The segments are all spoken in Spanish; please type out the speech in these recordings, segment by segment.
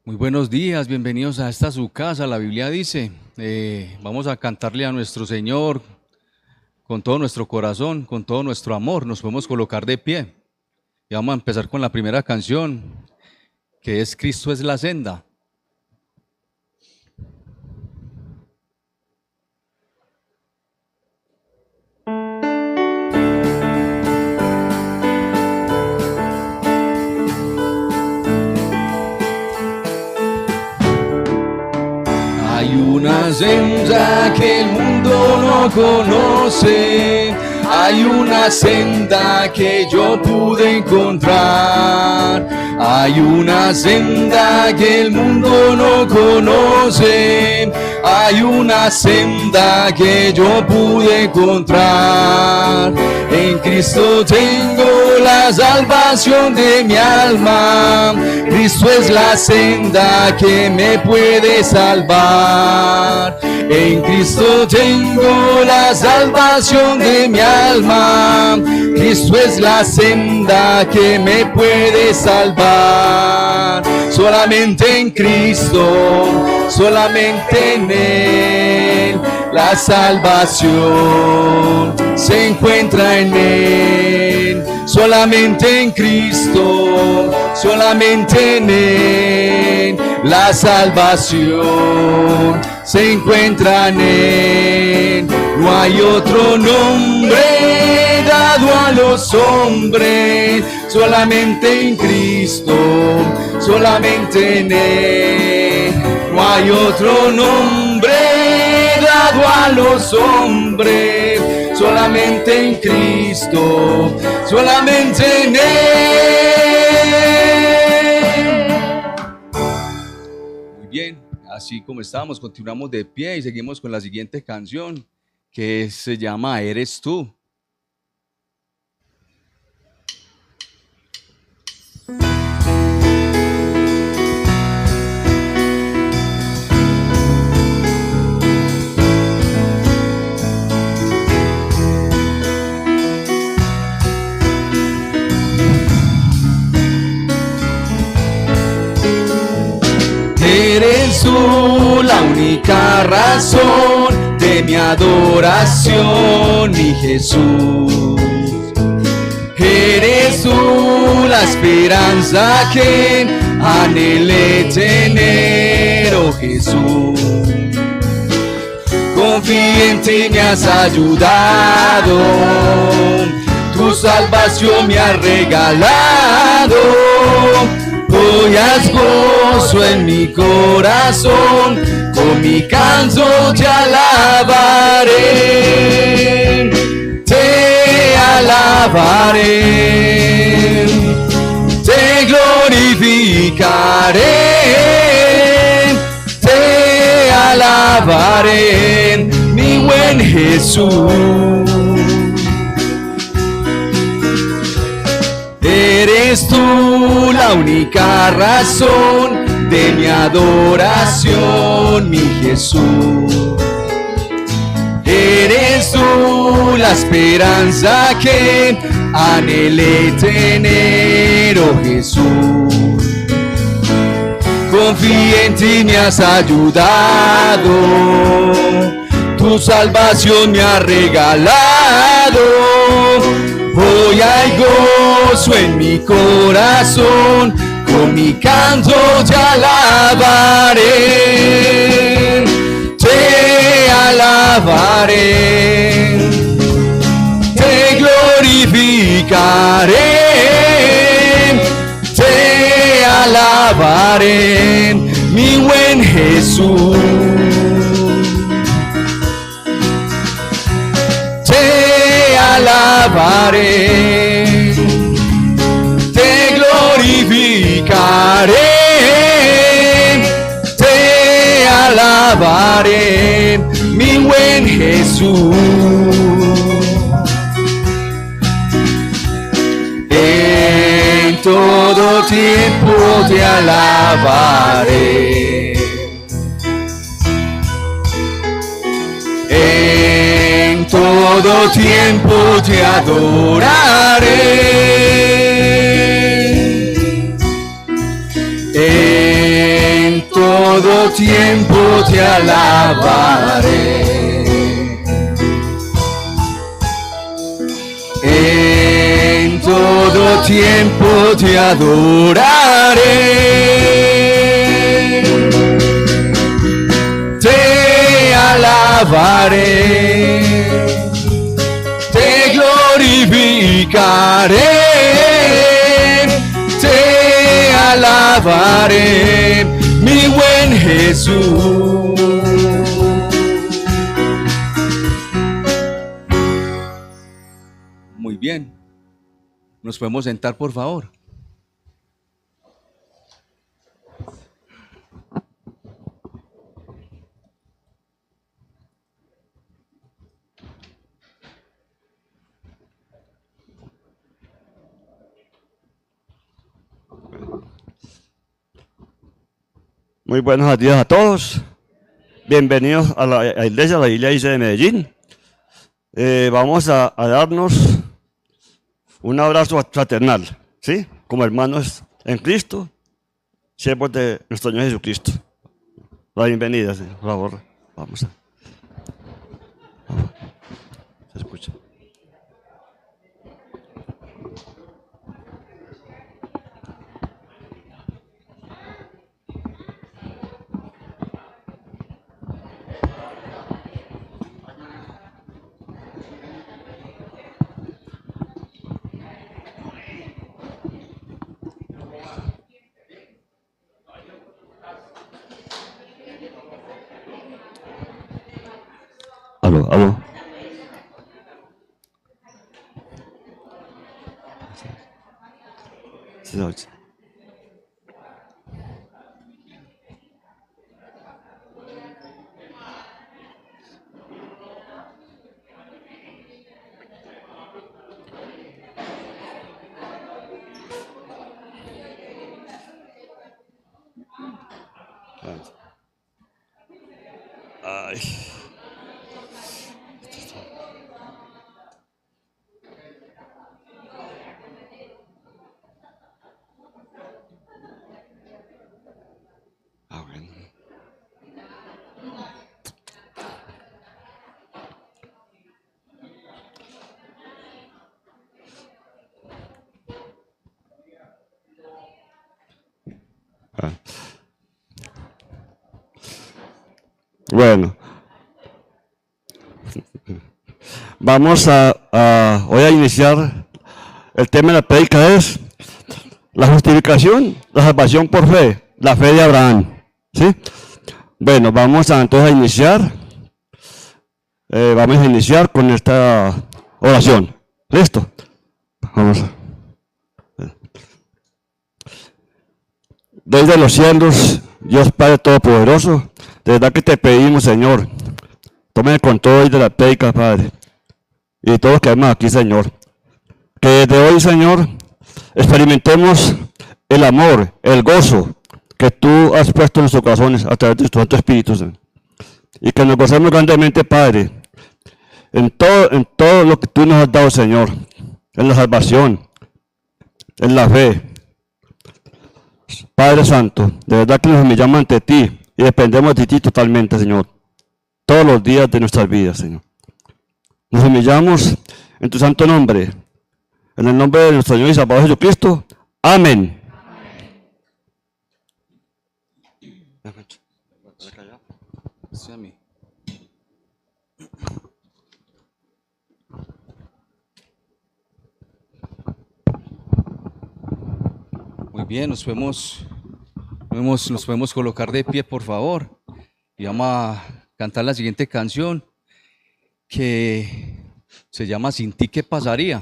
Muy buenos días, bienvenidos a esta su casa. La Biblia dice, vamos a cantarle a nuestro Señor con todo nuestro corazón, con todo nuestro amor. Nos podemos colocar de pie y vamos a empezar con la primera canción, que es Cristo es la senda. Hay una senda que el mundo no conoce, hay una senda que yo pude encontrar, hay una senda que el mundo no conoce, hay una senda que yo pude encontrar. En Cristo tengo la salvación de mi alma, Cristo es la senda que me puede salvar. En Cristo tengo la salvación de mi alma, Cristo es la senda que me puede salvar. Solamente en Cristo, solamente en Él, la salvación se encuentra en Él. Solamente en Cristo, solamente en Él, la salvación se encuentra en Él. No hay otro nombre dado a los hombres, solamente en Cristo, solamente en Él. No hay otro nombre dado a los hombres, solamente en Cristo, solamente en Él. Muy bien, así como estábamos, continuamos de pie y seguimos con la siguiente canción, que se llama Eres tú. Eres tú la única razón de mi adoración, mi Jesús. Eres tú la esperanza que anhelé tener, oh Jesús. Confío en ti, me has ayudado, tu salvación me ha regalado. Hoy has gozo en mi corazón, con mi canto te alabaré, te alabaré, te glorificaré, te alabaré, mi buen Jesús. Eres tú la única razón de mi adoración, mi Jesús. Eres tú la esperanza que anhelé tener, oh Jesús. Confío en ti, me has ayudado, tu salvación me ha regalado. Hoy hay gozo en mi corazón, con mi canto te alabaré, te alabaré, te glorificaré, te alabaré, mi buen Jesús. Alabaré, te glorificaré, te alabaré, mi buen Jesús. En todo tiempo te alabaré. En todo tiempo te adoraré. tiempo te alabaré. En todo tiempo te adoraré. Te alabaré. Te glorificaré. Te alabaré, mi buen Jesús. Muy bien. ¿Nos podemos sentar, por favor? Muy buenos días a todos. Bienvenidos a la iglesia dice de Medellín. Vamos a darnos un abrazo fraternal, ¿sí? Como hermanos en Cristo, siervos de nuestro Señor Jesucristo. La bienvenida, por favor. Vamos a. Se escucha. Aló. Se oye. Ay. Bueno. Bueno, vamos hoy a iniciar el tema de la prédica es la justificación, la salvación por fe, la fe de Abraham, ¿sí? Bueno, vamos entonces a iniciar, con esta oración, ¿listo? Vamos. Desde los cielos, Dios Padre Todopoderoso, de verdad que te pedimos, Señor, tome el control de la prédica, Padre, y todos los que vemos aquí, Señor, que desde hoy, Señor, experimentemos el amor, el gozo que tú has puesto en nuestros corazones a través de tu Santo Espíritu, Señor. Y que nos gocemos grandemente, Padre, en todo lo que tú nos has dado, Señor, en la salvación, en la fe. Padre Santo, de verdad que nos humillamos ante ti y dependemos de ti totalmente, Señor, todos los días de nuestras vidas, Señor. Nos humillamos en tu santo nombre, en el nombre de nuestro Señor y Salvador Jesucristo. Amén. Muy bien, nos podemos colocar de pie, por favor, y vamos a cantar la siguiente canción que se llama Sin ti, ¿qué pasaría?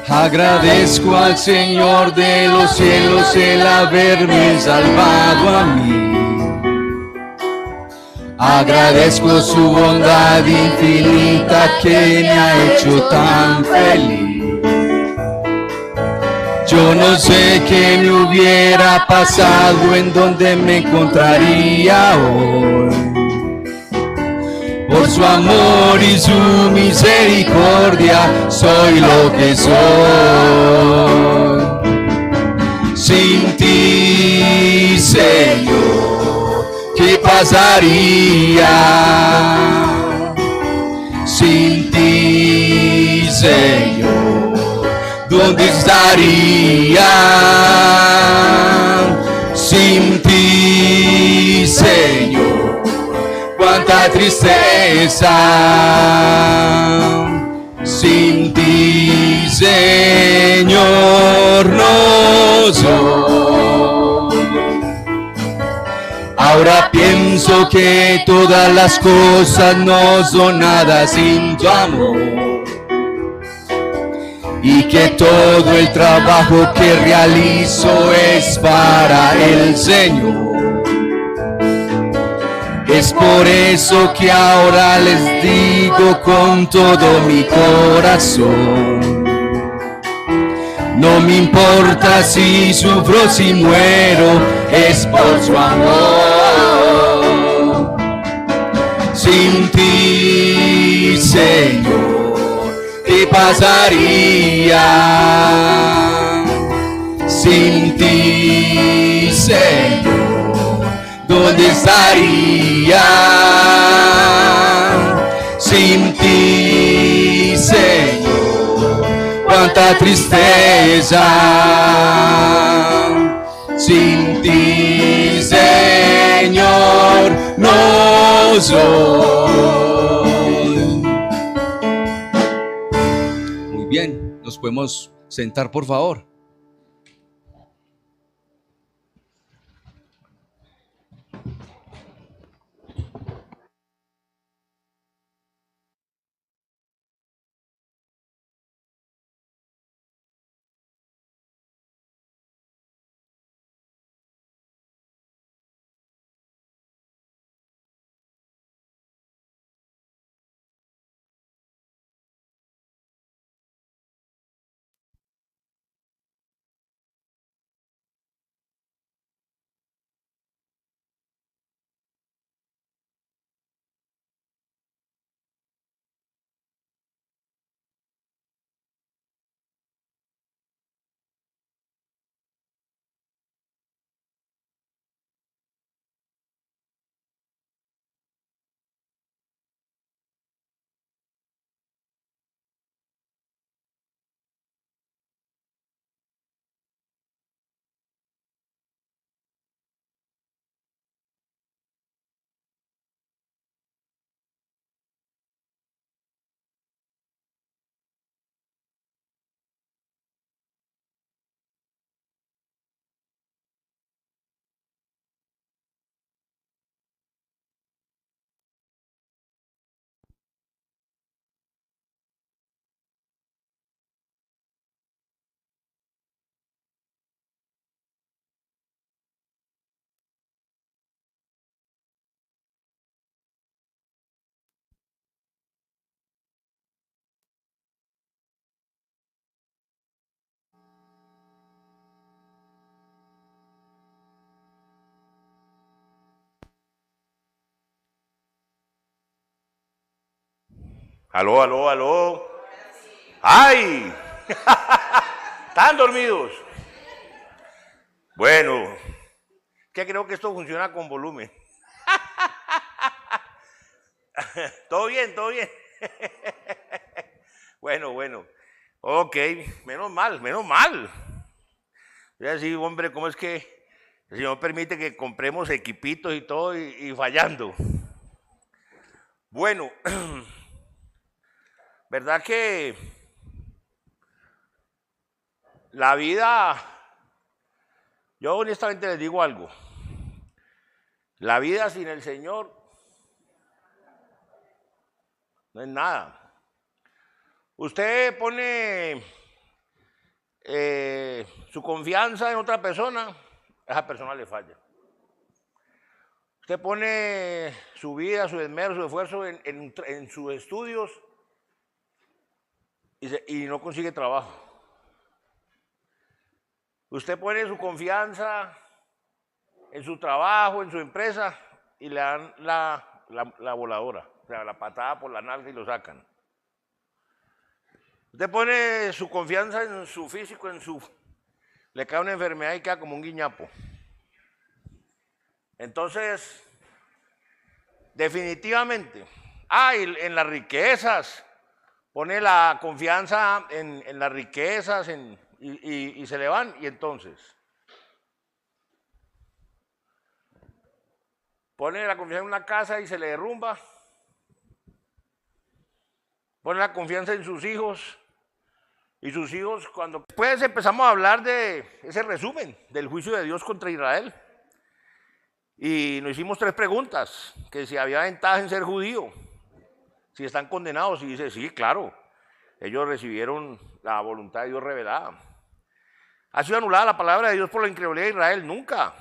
Agradezco al Señor de los cielos el haberme salvado a mí. Agradezco su bondad infinita que me ha hecho tan feliz. Yo no sé qué me hubiera pasado, en dónde me encontraría hoy. Por su amor y su misericordia soy lo que soy. Sin ti, Señor, ¿qué pasaría? Sin ti, Señor, ¿dónde estaría? Sin ti, Señor, cuánta tristeza. Sin ti, Señor, no soy. Ahora pienso que todas las cosas no son nada sin tu amor, y que todo el trabajo que realizo es para el Señor. Es por eso que ahora les digo con todo mi corazón: no me importa si sufro, si muero, es por su amor. Sin ti, Señor, ¿qué pasaría? Sin ti, Señor, ¿dónde estaría? Sin ti, Señor, cuánta tristeza. Sin ti, Señor, no soy. Muy bien, nos podemos sentar, por favor. Aló, aló, aló. ¡Ay! ¿Están dormidos? Bueno, que creo que esto funciona con volumen. ¿Todo bien? ¿Todo bien? Bueno, bueno. Ok, menos mal, menos mal. Voy a decir, hombre, ¿cómo es que el Señor permite que compremos equipitos y todo y fallando? Bueno, ¿verdad que la vida, yo honestamente les digo algo, la vida sin el Señor no es nada? Usted pone su confianza en otra persona, esa persona le falla. Usted pone su vida, su esmero, su esfuerzo en sus estudios y no consigue trabajo. Usted pone su confianza en su trabajo, en su empresa y le dan la voladora. sea, la patada por la nalga y lo sacan. Usted pone su confianza en su físico, le cae una enfermedad y queda como un guiñapo. Entonces, definitivamente, y en las riquezas, pone la confianza en las riquezas y se le van, y entonces pone la confianza en una casa y se le derrumba. Pone la confianza en sus hijos, y sus hijos, cuando después empezamos a hablar de ese resumen del juicio de Dios contra Israel, y nos hicimos 3 preguntas: que si había ventaja en ser judío, si están condenados, y dice, sí, claro, ellos recibieron la voluntad de Dios revelada. ¿Ha sido anulada la palabra de Dios por la incredulidad de Israel? Nunca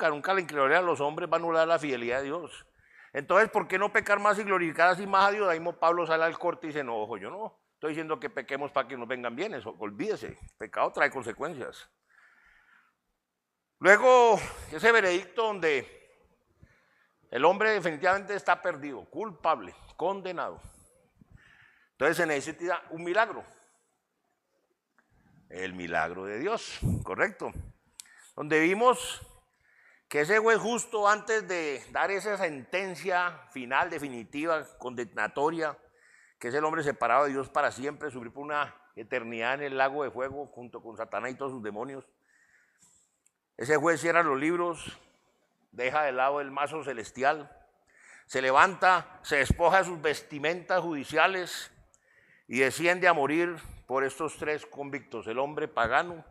la incredulidad de los hombres va a anular la fidelidad de Dios. Entonces, ¿por qué no pecar más y glorificar así más a Dios? Ahí mismo Pablo sale al corte y dice, no, ojo, yo no estoy diciendo que pequemos para que nos vengan bienes, olvídese, pecado trae consecuencias. Luego, ese veredicto donde el hombre definitivamente está perdido, culpable, condenado. Entonces se necesita un milagro. El milagro de Dios, correcto. Donde vimos que ese juez justo, antes de dar esa sentencia final, definitiva, condenatoria, que es el hombre separado de Dios para siempre, sufrir por una eternidad en el lago de fuego junto con Satanás y todos sus demonios, ese juez cierra los libros, deja de lado el mazo celestial, se levanta, se despoja de sus vestimentas judiciales y desciende a morir por estos 3 convictos: el hombre pagano,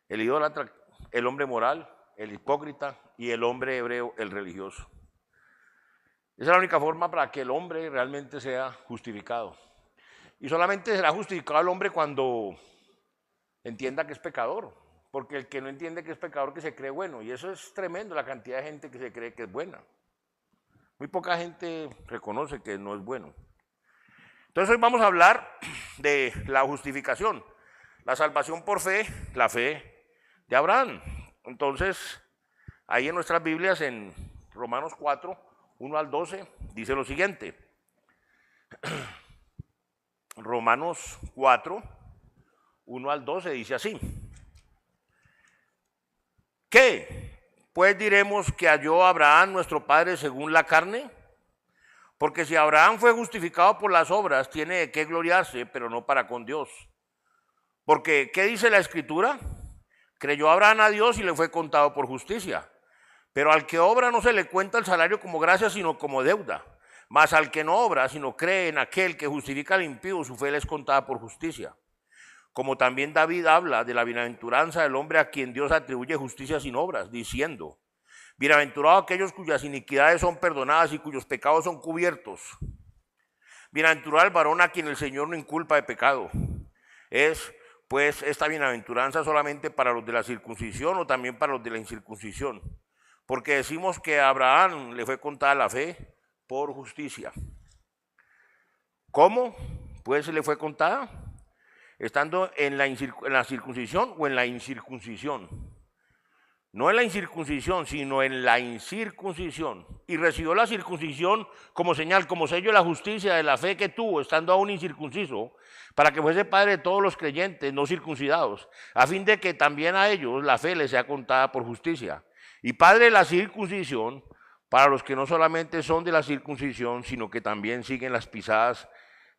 el idólatra, el hombre moral, el hipócrita, y el hombre hebreo, el religioso. Esa es la única forma para que el hombre realmente sea justificado. Y solamente será justificado el hombre cuando entienda que es pecador, porque el que no entiende que es pecador, que se cree bueno, y eso es tremendo, la cantidad de gente que se cree que es buena. Muy poca gente reconoce que no es bueno. Entonces hoy vamos a hablar de la justificación, la salvación por fe, la fe de Abraham. Entonces, ahí en nuestras Biblias, en Romanos 4, 1 al 12, dice lo siguiente. Romanos 4, 1 al 12 dice así. ¿Qué? Pues diremos que halló Abraham nuestro padre según la carne. Porque si Abraham fue justificado por las obras, tiene de qué gloriarse, pero no para con Dios. Porque, ¿qué dice la Escritura? Creyó Abraham a Dios y le fue contado por justicia. Pero al que obra no se le cuenta el salario como gracia, sino como deuda. Mas al que no obra, sino cree en aquel que justifica al impío, su fe le es contada por justicia. Como también David habla de la bienaventuranza del hombre a quien Dios atribuye justicia sin obras, diciendo: bienaventurados aquellos cuyas iniquidades son perdonadas y cuyos pecados son cubiertos. Bienaventurado el varón a quien el Señor no inculpa de pecado. ¿Es pues esta bienaventuranza solamente para los de la circuncisión o también para los de la incircuncisión? Porque decimos que a Abraham le fue contada la fe por justicia. ¿Cómo pues le fue contada? Estando en la circuncisión o en la incircuncisión. No en la incircuncisión, sino en la incircuncisión. Y recibió la circuncisión como señal, como sello de la justicia, de la fe que tuvo, estando aún incircunciso, para que fuese padre de todos los creyentes no circuncidados, a fin de que también a ellos la fe les sea contada por justicia. Y padre de la circuncisión, para los que no solamente son de la circuncisión, sino que también siguen las pisadas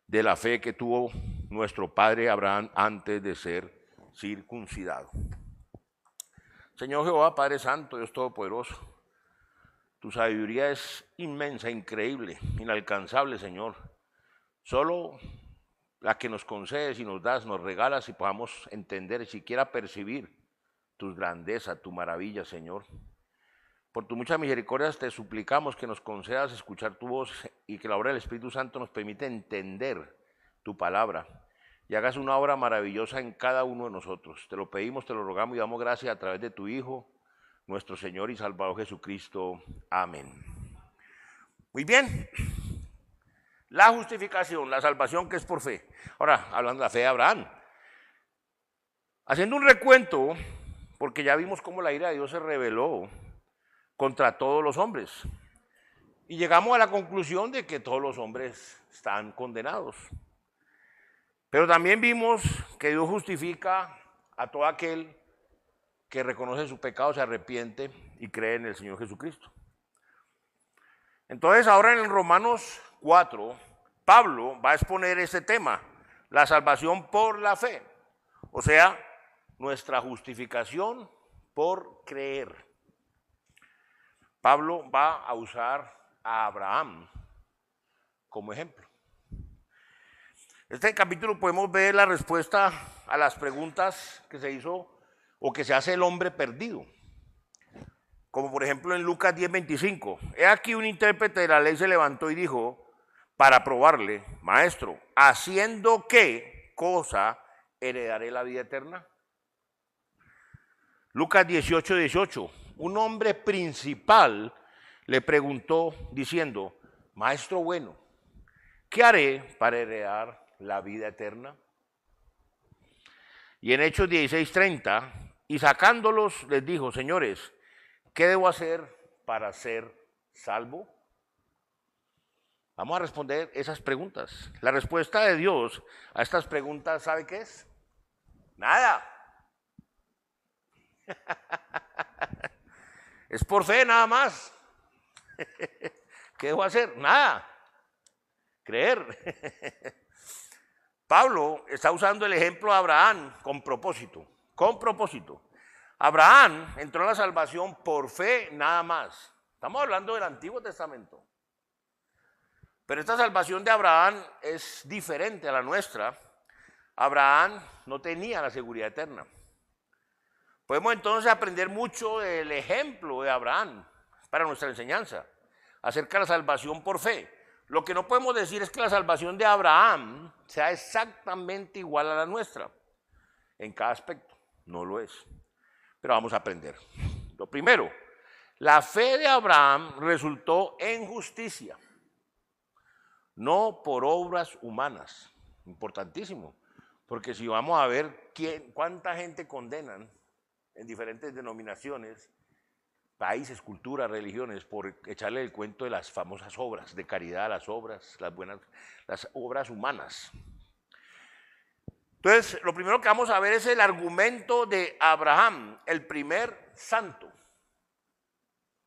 de la fe que tuvo nuestro padre Abraham antes de ser circuncidado. Señor Jehová, Padre Santo, Dios Todopoderoso, tu sabiduría es inmensa, increíble, inalcanzable, Señor. Solo la que nos concedes y nos das, nos regalas y podamos entender y siquiera percibir tu grandeza, tu maravilla, Señor. Por tu mucha misericordia te suplicamos que nos concedas escuchar tu voz y que la obra del Espíritu Santo nos permita entender tu palabra y hagas una obra maravillosa en cada uno de nosotros. Te lo pedimos, te lo rogamos y damos gracias a través de tu Hijo, nuestro Señor y Salvador Jesucristo. Amén. Muy bien. La justificación, la salvación que es por fe. Ahora, hablando de la fe de Abraham. Haciendo un recuento, porque ya vimos cómo la ira de Dios se reveló contra todos los hombres. Y llegamos a la conclusión de que todos los hombres están condenados. Pero también vimos que Dios justifica a todo aquel que reconoce su pecado, se arrepiente y cree en el Señor Jesucristo. Entonces ahora en Romanos 4, Pablo va a exponer este tema, la salvación por la fe, o sea, nuestra justificación por creer. Pablo va a usar a Abraham como ejemplo. En este capítulo podemos ver la respuesta a las preguntas que se hizo o que se hace el hombre perdido. Como por ejemplo en Lucas 10:25. He aquí un intérprete de la ley se levantó y dijo, para probarle, maestro, ¿haciendo qué cosa heredaré la vida eterna? Lucas 18:18. Un hombre principal le preguntó diciendo, maestro bueno, ¿qué haré para heredar la vida eterna? Y en Hechos 16:30, y sacándolos les dijo, señores, ¿qué debo hacer para ser salvo? Vamos a responder esas preguntas. La respuesta de Dios a estas preguntas, ¿sabe qué es? Nada. Es por fe nada más. ¿Qué debo hacer? Nada. Creer. Pablo está usando el ejemplo de Abraham con propósito. Con propósito. Abraham entró a la salvación por fe nada más. Estamos hablando del Antiguo Testamento. Pero esta salvación de Abraham es diferente a la nuestra. Abraham no tenía la seguridad eterna. Podemos entonces aprender mucho del ejemplo de Abraham para nuestra enseñanza acerca de la salvación por fe. Lo que no podemos decir es que la salvación de Abraham sea exactamente igual a la nuestra. En cada aspecto, no lo es. Pero vamos a aprender. Lo primero, la fe de Abraham resultó en justicia, no por obras humanas. Importantísimo, porque si vamos a ver cuánta gente condenan en diferentes denominaciones, países, culturas, religiones, por echarle el cuento de las famosas obras de caridad, las obras, las obras humanas. Entonces, lo primero que vamos a ver es el argumento de Abraham, el primer santo.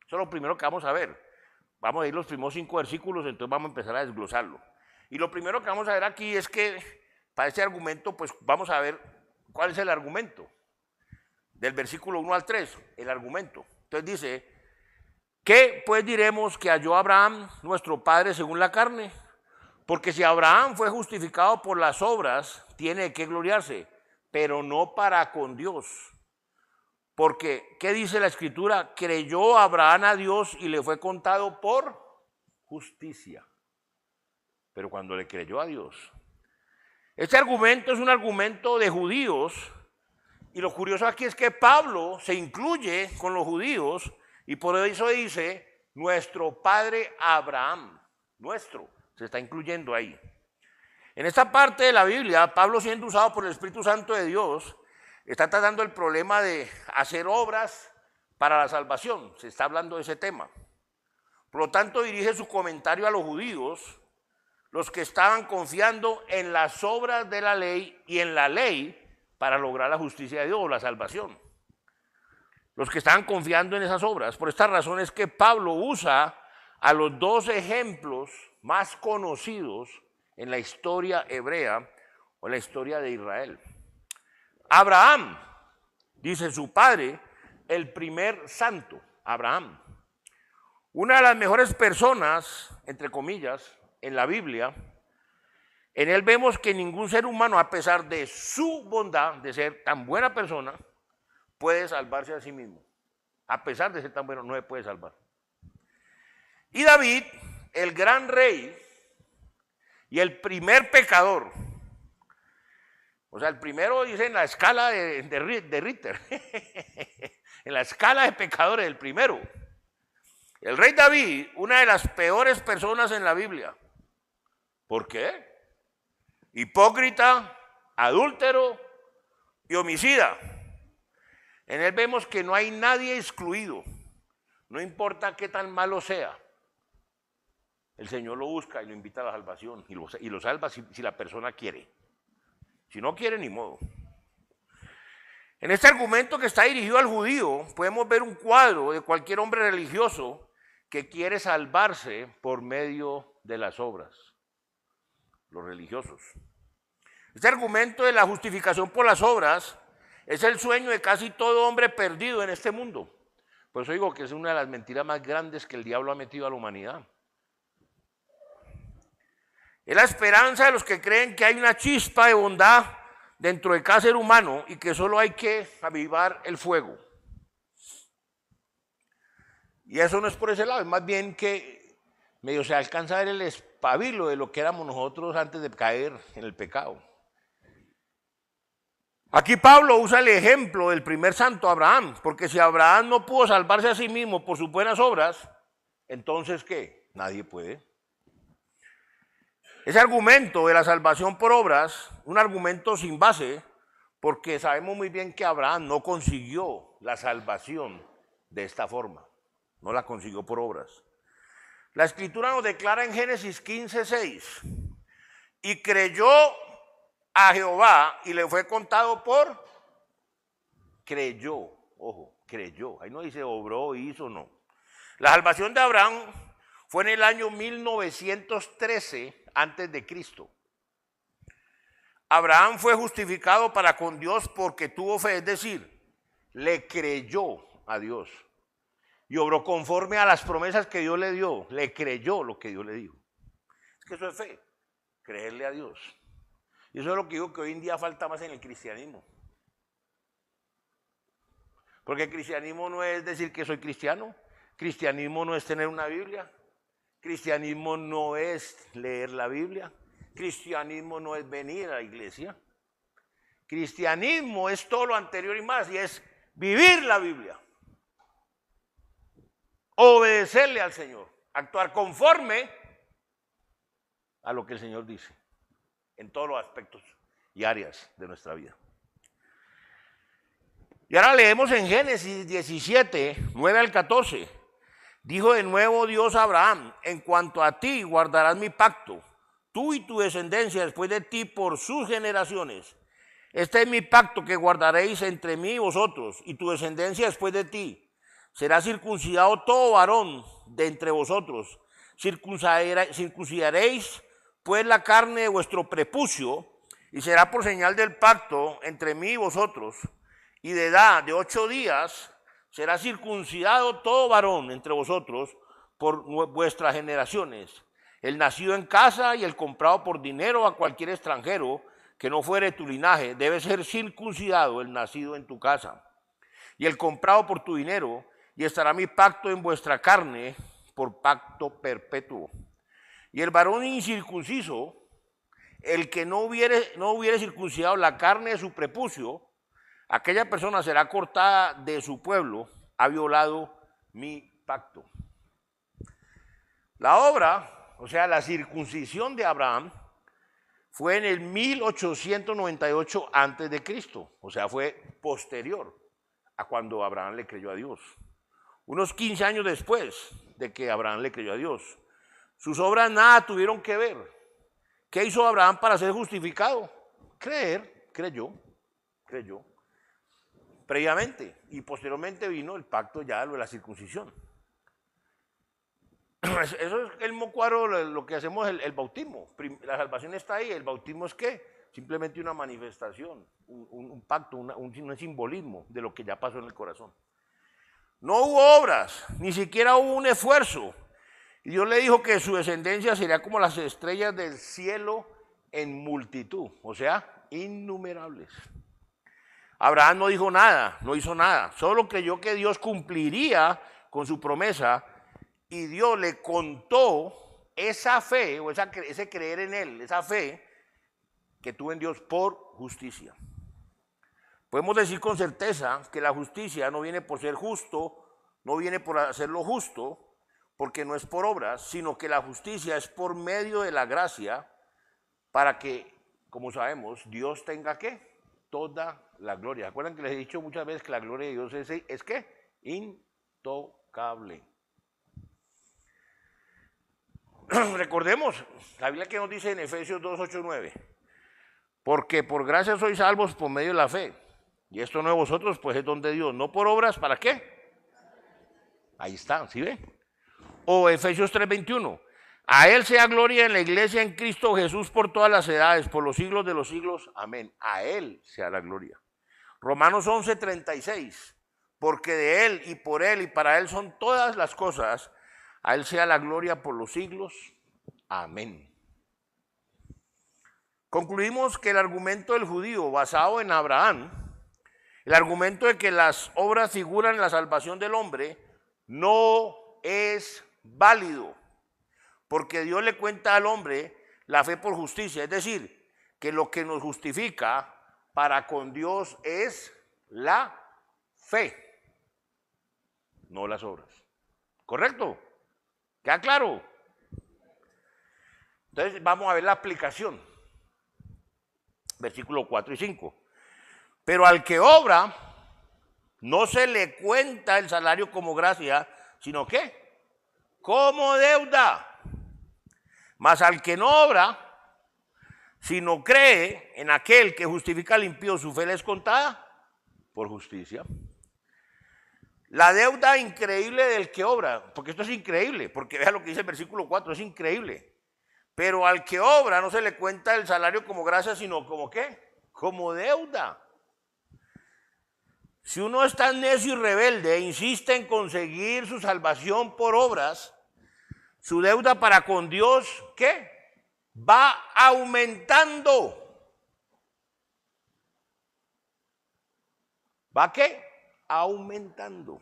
Eso es lo primero que vamos a ver. Vamos a ir los primeros 5 versículos, entonces vamos a empezar a desglosarlo. Y lo primero que vamos a ver aquí es que para este argumento, pues vamos a ver cuál es el argumento. Del versículo 1 al 3, el argumento. Entonces dice, ¿qué pues diremos que halló Abraham, nuestro padre, según la carne? Porque si Abraham fue justificado por las obras, tiene que gloriarse, pero no para con Dios. Porque, ¿qué dice la Escritura? Creyó Abraham a Dios y le fue contado por justicia. Pero cuando le creyó a Dios. Este argumento es un argumento de judíos. Y lo curioso aquí es que Pablo se incluye con los judíos y por eso dice nuestro padre Abraham. Nuestro, se está incluyendo ahí. En esta parte de la Biblia, Pablo, siendo usado por el Espíritu Santo de Dios, está tratando el problema de hacer obras para la salvación. Se está hablando de ese tema. Por lo tanto, dirige su comentario a los judíos, los que estaban confiando en las obras de la ley y en la ley para lograr la justicia de Dios o la salvación. Los que estaban confiando en esas obras. Por esta razón es que Pablo usa a los 2 ejemplos más conocidos en la historia hebrea o en la historia de Israel. Abraham, dice su padre, el primer santo, Abraham. Una de las mejores personas, entre comillas, en la Biblia. En él vemos que ningún ser humano, a pesar de su bondad, de ser tan buena persona, puede salvarse a sí mismo. A pesar de ser tan bueno, no se puede salvar. Y David, el gran rey y el primer pecador, o sea, el primero dice en la escala de Ritter, en la escala de pecadores, el primero. El rey David, una de las peores personas en la Biblia. ¿Por qué? Hipócrita, adúltero y homicida. En él vemos que no hay nadie excluido, no importa qué tan malo sea. el Señor lo busca y lo invita a la salvación y lo salva si la persona quiere. Si no quiere, ni modo. En este argumento que está dirigido al judío, podemos ver un cuadro de cualquier hombre religioso que quiere salvarse por medio de las obras, los religiosos. Este argumento de la justificación por las obras es el sueño de casi todo hombre perdido en este mundo. Por eso digo que es una de las mentiras más grandes que el diablo ha metido a la humanidad. Es la esperanza de los que creen que hay una chispa de bondad dentro de cada ser humano y que solo hay que avivar el fuego. Y eso no es por ese lado, es más bien que medio se alcanza a ver el espabilo de lo que éramos nosotros antes de caer en el pecado. Aquí Pablo usa el ejemplo del primer santo Abraham, porque si Abraham no pudo salvarse a sí mismo por sus buenas obras, entonces ¿qué? Nadie puede. Ese argumento de la salvación por obras, un argumento sin base, porque sabemos muy bien que Abraham no consiguió la salvación de esta forma, no la consiguió por obras. La Escritura nos declara en Génesis 15:6, y creyó a Jehová y le fue contado por, creyó, ojo, creyó, ahí no dice obró, hizo, no. La salvación de Abraham fue en el año 1913 antes de Cristo. Abraham fue justificado para con Dios porque tuvo fe, es decir, le creyó a Dios y obró conforme a las promesas que Dios le dio, le creyó lo que Dios le dijo. Es que eso es fe, creerle a Dios. Y eso es lo que digo que hoy en día falta más en el cristianismo. Porque el cristianismo no es decir que soy cristiano, cristianismo no es tener una Biblia, cristianismo no es leer la Biblia, cristianismo no es venir a la iglesia, cristianismo es todo lo anterior y más, y es vivir la Biblia, obedecerle al Señor, actuar conforme a lo que el Señor dice en todos los aspectos y áreas de nuestra vida. Y ahora leemos en Génesis 17, 9 al 14. Dijo de nuevo Dios a Abraham, en cuanto a ti guardarás mi pacto, tú y tu descendencia después de ti por sus generaciones. Este es mi pacto que guardaréis entre mí y vosotros, y tu descendencia después de ti. Será circuncidado todo varón de entre vosotros. Circuncidaréis pues la carne de vuestro prepucio, y será por señal del pacto entre mí y vosotros. Y de edad de 8 días será circuncidado todo varón entre vosotros por vuestras generaciones, el nacido en casa y el comprado por dinero a cualquier extranjero que no fuere tu linaje, debe ser circuncidado el nacido en tu casa, y el comprado por tu dinero, y estará mi pacto en vuestra carne por pacto perpetuo. Y el varón incircunciso, el que no hubiere circuncidado la carne de su prepucio, aquella persona será cortada de su pueblo, ha violado mi pacto. La obra, o sea, la circuncisión de Abraham, fue en el 1898 antes de Cristo, o sea, fue posterior a cuando Abraham le creyó a Dios. Unos 15 años después de que Abraham le creyó a Dios. Sus obras nada tuvieron que ver. ¿Qué hizo Abraham para ser justificado? Creer, creyó. Previamente, y posteriormente vino el pacto ya de la circuncisión. Eso es el mocuaro, lo que hacemos el bautismo. La salvación está ahí, el bautismo es ¿qué? Simplemente una manifestación, un pacto, un simbolismo de lo que ya pasó en el corazón. No hubo obras, ni siquiera hubo un esfuerzo. Y Dios le dijo que su descendencia sería como las estrellas del cielo en multitud, o sea, innumerables. Abraham no dijo nada, no hizo nada, solo creyó que Dios cumpliría con su promesa y Dios le contó esa fe, o ese creer en Él, esa fe que tuvo en Dios por justicia. Podemos decir con certeza que la justicia no viene por ser justo, no viene por hacer lo justo, porque no es por obras, sino que la justicia es por medio de la gracia para que, como sabemos, Dios tenga ¿qué? Toda la gloria. ¿Se acuerdan que les he dicho muchas veces que la gloria de Dios es ¿qué? Intocable. Recordemos, la Biblia que nos dice en Efesios 2, 8, 9, porque por gracia sois salvos por medio de la fe, y esto no de vosotros, pues es don de Dios, no por obras, ¿para qué? Ahí está, ¿sí ve? O Efesios 3, 21, a Él sea gloria en la iglesia en Cristo Jesús por todas las edades, por los siglos de los siglos, amén. A Él sea la gloria. Romanos 11, 36, porque de Él y por Él y para Él son todas las cosas, a Él sea la gloria por los siglos, amén. Concluimos que el argumento del judío basado en Abraham, el argumento de que las obras figuran en la salvación del hombre, no es válido, porque Dios le cuenta al hombre la fe por justicia, es decir, que lo que nos justifica para con Dios es la fe, no las obras. ¿Correcto? ¿Queda claro? Entonces vamos a ver la aplicación. Versículos 4 y 5. Pero al que obra, no se le cuenta el salario como gracia, sino ¿qué? Como deuda. Mas al que no obra, sino cree en aquel que justifica al impío, su fe le es contada por justicia. La deuda increíble del que obra, porque esto es increíble, porque vea lo que dice el versículo 4, es increíble. Pero al que obra no se le cuenta el salario como gracia, sino como ¿qué? Como deuda. Si uno es tan necio y rebelde e insiste en conseguir su salvación por obras, su deuda para con Dios, ¿qué? Va aumentando. ¿Va qué? Aumentando.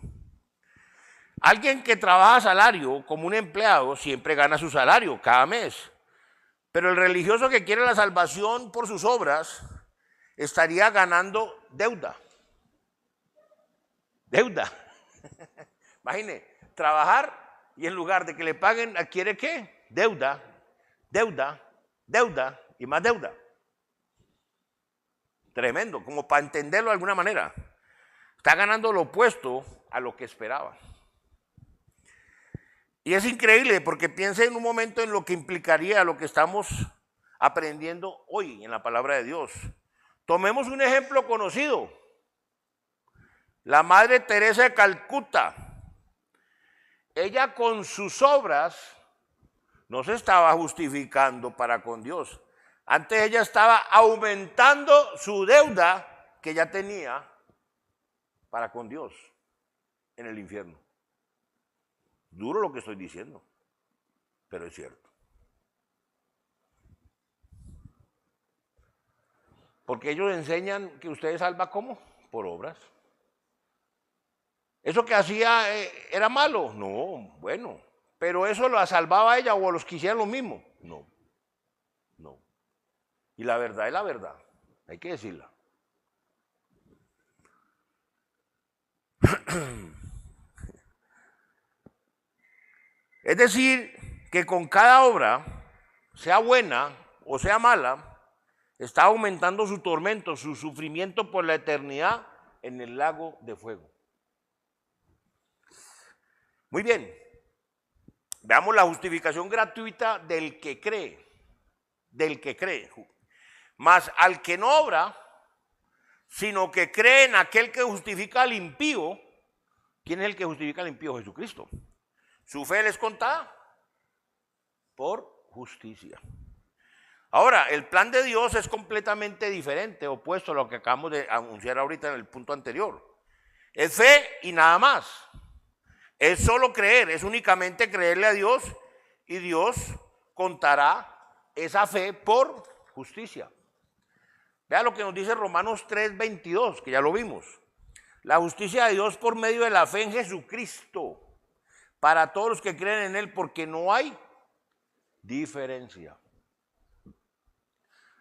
Alguien que trabaja a salario como un empleado siempre gana su salario cada mes. Pero el religioso que quiere la salvación por sus obras estaría ganando deuda. Deuda. Imagine, trabajar y en lugar de que le paguen, adquiere ¿qué? Deuda, deuda, deuda y más deuda. Tremendo, como para entenderlo de alguna manera. Está ganando lo opuesto a lo que esperaba. Y es increíble porque piense en un momento en lo que implicaría lo que estamos aprendiendo hoy en la palabra de Dios. Tomemos un ejemplo conocido. La Madre Teresa de Calcuta. Ella con sus obras no se estaba justificando para con Dios. Antes ella estaba aumentando su deuda que ya tenía para con Dios en el infierno. Duro lo que estoy diciendo, pero es cierto. Porque ellos enseñan que usted salva ¿cómo? Por obras. ¿Eso que hacía era malo? No, bueno. ¿Pero eso lo salvaba a ella o a los que hicieran lo mismo? No, no. Y la verdad es la verdad, hay que decirla. Es decir, que con cada obra, sea buena o sea mala, está aumentando su tormento, su sufrimiento por la eternidad en el lago de fuego. Muy bien, veamos la justificación gratuita del que cree, Mas al que no obra, sino que cree en aquel que justifica al impío. ¿Quién es el que justifica al impío? Jesucristo. Su fe les contada por justicia. Ahora, el plan de Dios es completamente diferente, opuesto a lo que acabamos de anunciar ahorita en el punto anterior. Es fe y nada más. Es solo creer, es únicamente creerle a Dios y Dios contará esa fe por justicia. Vea lo que nos dice Romanos 3:22, que ya lo vimos. La justicia de Dios por medio de la fe en Jesucristo, para todos los que creen en Él, porque no hay diferencia.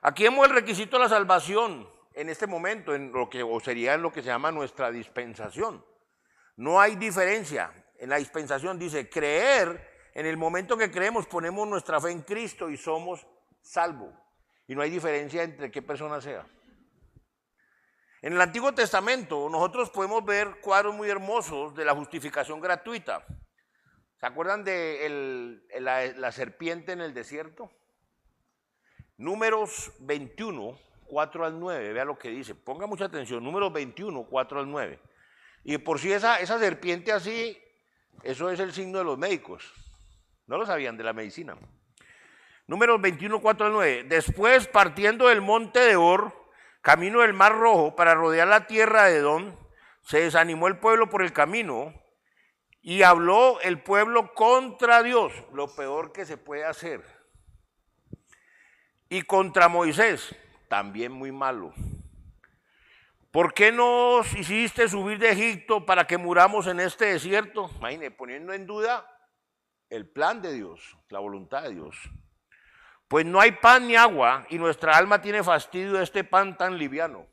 Aquí vemos el requisito de la salvación en este momento, en lo que o sería en lo que se llama nuestra dispensación. No hay diferencia. En la dispensación dice creer, en el momento que creemos ponemos nuestra fe en Cristo y somos salvos. Y no hay diferencia entre qué persona sea. En el Antiguo Testamento nosotros podemos ver cuadros muy hermosos de la justificación gratuita. ¿Se acuerdan de la serpiente en el desierto? Números 21, 4 al 9, vea lo que dice, ponga mucha atención, Números 21, 4 al 9. Y por si esa serpiente así, eso es el signo de los médicos, no lo sabían de la medicina. Números 21, 4 al 9, después partiendo del monte de Or, camino del Mar Rojo para rodear la tierra de Edom, se desanimó el pueblo por el camino y habló el pueblo contra Dios, lo peor que se puede hacer. Y contra Moisés, también muy malo. ¿Por qué nos hiciste subir de Egipto para que muramos en este desierto? Imagínate, poniendo en duda el plan de Dios, la voluntad de Dios. Pues no hay pan ni agua y nuestra alma tiene fastidio de este pan tan liviano.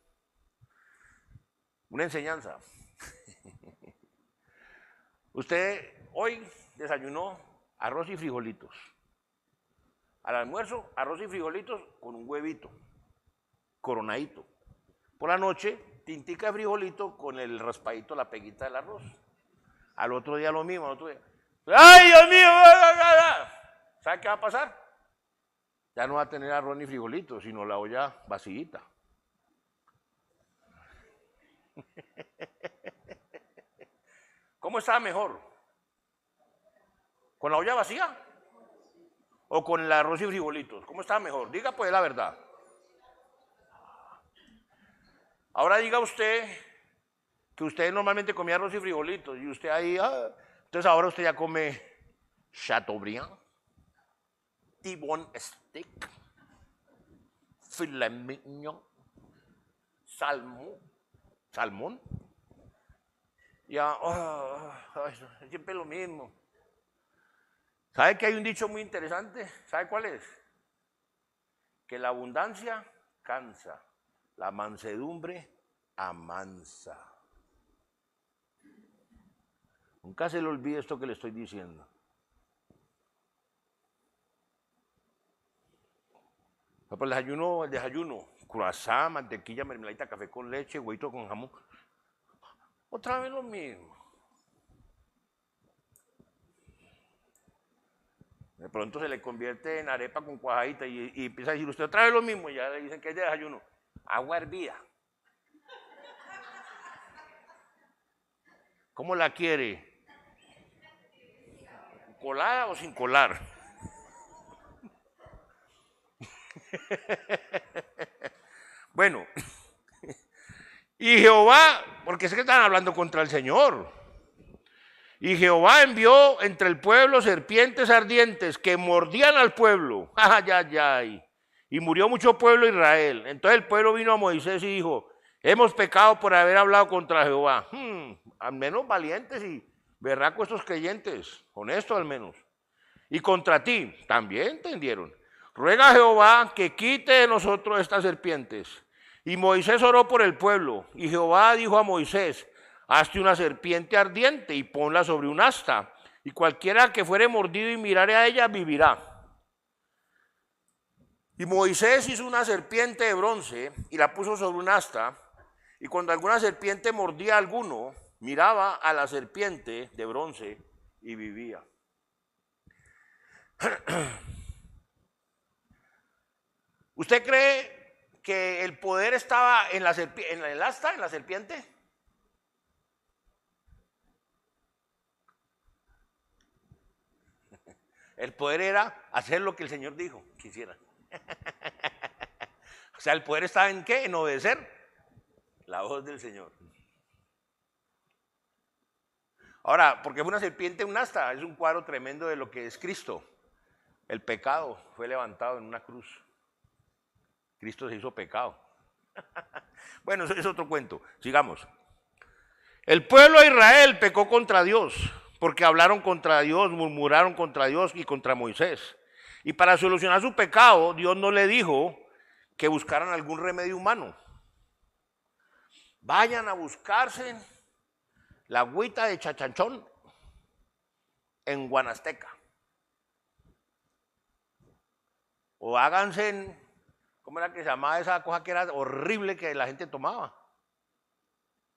Una enseñanza. Usted hoy desayunó arroz y frijolitos. Al almuerzo, arroz y frijolitos con un huevito, coronadito. Por la noche, tintica de frijolito con el raspadito, la peguita del arroz. Al otro día lo mismo, al otro día. ¡Ay, Dios mío! ¿Sabe qué va a pasar? Ya no va a tener arroz ni frijolitos, sino la olla vacillita. ¿Cómo estaba mejor? ¿Con la olla vacía? ¿O con el arroz y frijolitos? ¿Cómo estaba mejor? Diga pues la verdad. Ahora diga usted que usted normalmente comía arroz y frijolitos y usted ahí, entonces ahora usted ya come Chateaubriand, T-bone steak, filet mignon, salmón. Ya, siempre lo mismo. ¿Sabe que hay un dicho muy interesante? ¿Sabe cuál es? Que la abundancia cansa, la mansedumbre amansa. Nunca se le olvide esto que le estoy diciendo. Por el desayuno, croissant, mantequilla, mermeladita, café con leche, huevito con jamón. Otra vez lo mismo. De pronto se le convierte en arepa con cuajadita y empieza a decir usted otra vez lo mismo y ya le dicen que es de desayuno. Agua hervida. ¿Cómo la quiere? ¿Colada o sin colar? Bueno, y Jehová, porque sé que están hablando contra el Señor. Y Jehová envió entre el pueblo serpientes ardientes que mordían al pueblo. ¡Ay, ay, ay! Y murió mucho pueblo de Israel. Entonces el pueblo vino a Moisés y dijo, hemos pecado por haber hablado contra Jehová. Al menos valientes y berracos estos creyentes, honestos al menos. Y contra ti, también entendieron. Ruega a Jehová que quite de nosotros estas serpientes. Y Moisés oró por el pueblo. Y Jehová dijo a Moisés, hazte una serpiente ardiente y ponla sobre un asta, y cualquiera que fuere mordido y mirare a ella vivirá. Y Moisés hizo una serpiente de bronce y la puso sobre un asta, y cuando alguna serpiente mordía a alguno, miraba a la serpiente de bronce y vivía. ¿Usted cree que el poder estaba en el asta, en la serpiente? El poder era hacer lo que el Señor dijo que hiciera. O sea, el poder estaba en ¿qué? En obedecer la voz del Señor. Ahora, porque fue una serpiente, un asta, es un cuadro tremendo de lo que es Cristo. El pecado fue levantado en una cruz. Cristo se hizo pecado. Bueno, eso es otro cuento. Sigamos. El pueblo de Israel pecó contra Dios, porque hablaron contra Dios, murmuraron contra Dios y contra Moisés. Y para solucionar su pecado, Dios no le dijo que buscaran algún remedio humano. Vayan a buscarse la agüita de chachanchón en Guanasteca. O háganse, ¿cómo era que se llamaba esa cosa que era horrible que la gente tomaba?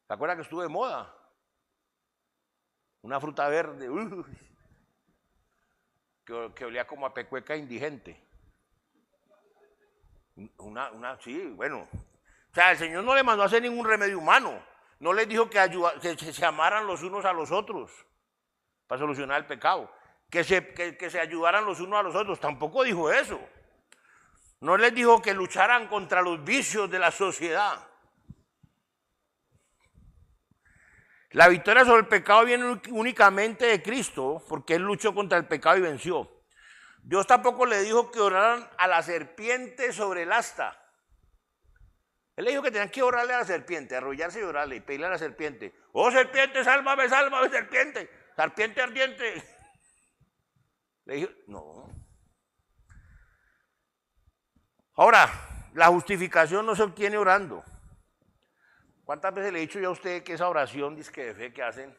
¿Se acuerdan que estuvo de moda? Una fruta verde. que olía como a pecueca indigente. Sí, bueno. O sea, el Señor no le mandó a hacer ningún remedio humano. No les dijo que se amaran los unos a los otros para solucionar el pecado. Que se ayudaran los unos a los otros. Tampoco dijo eso. No les dijo que lucharan contra los vicios de la sociedad. La victoria sobre el pecado viene únicamente de Cristo, porque Él luchó contra el pecado y venció. Dios tampoco le dijo que oraran a la serpiente sobre el asta. Él le dijo que tenían que orarle a la serpiente, arrodillarse y orarle y pedirle a la serpiente. Oh serpiente, sálvame, sálvame, serpiente, serpiente ardiente. Le dijo, no. Ahora, la justificación no se obtiene orando. ¿Cuántas veces le he dicho yo a usted que esa oración disque de fe que hacen,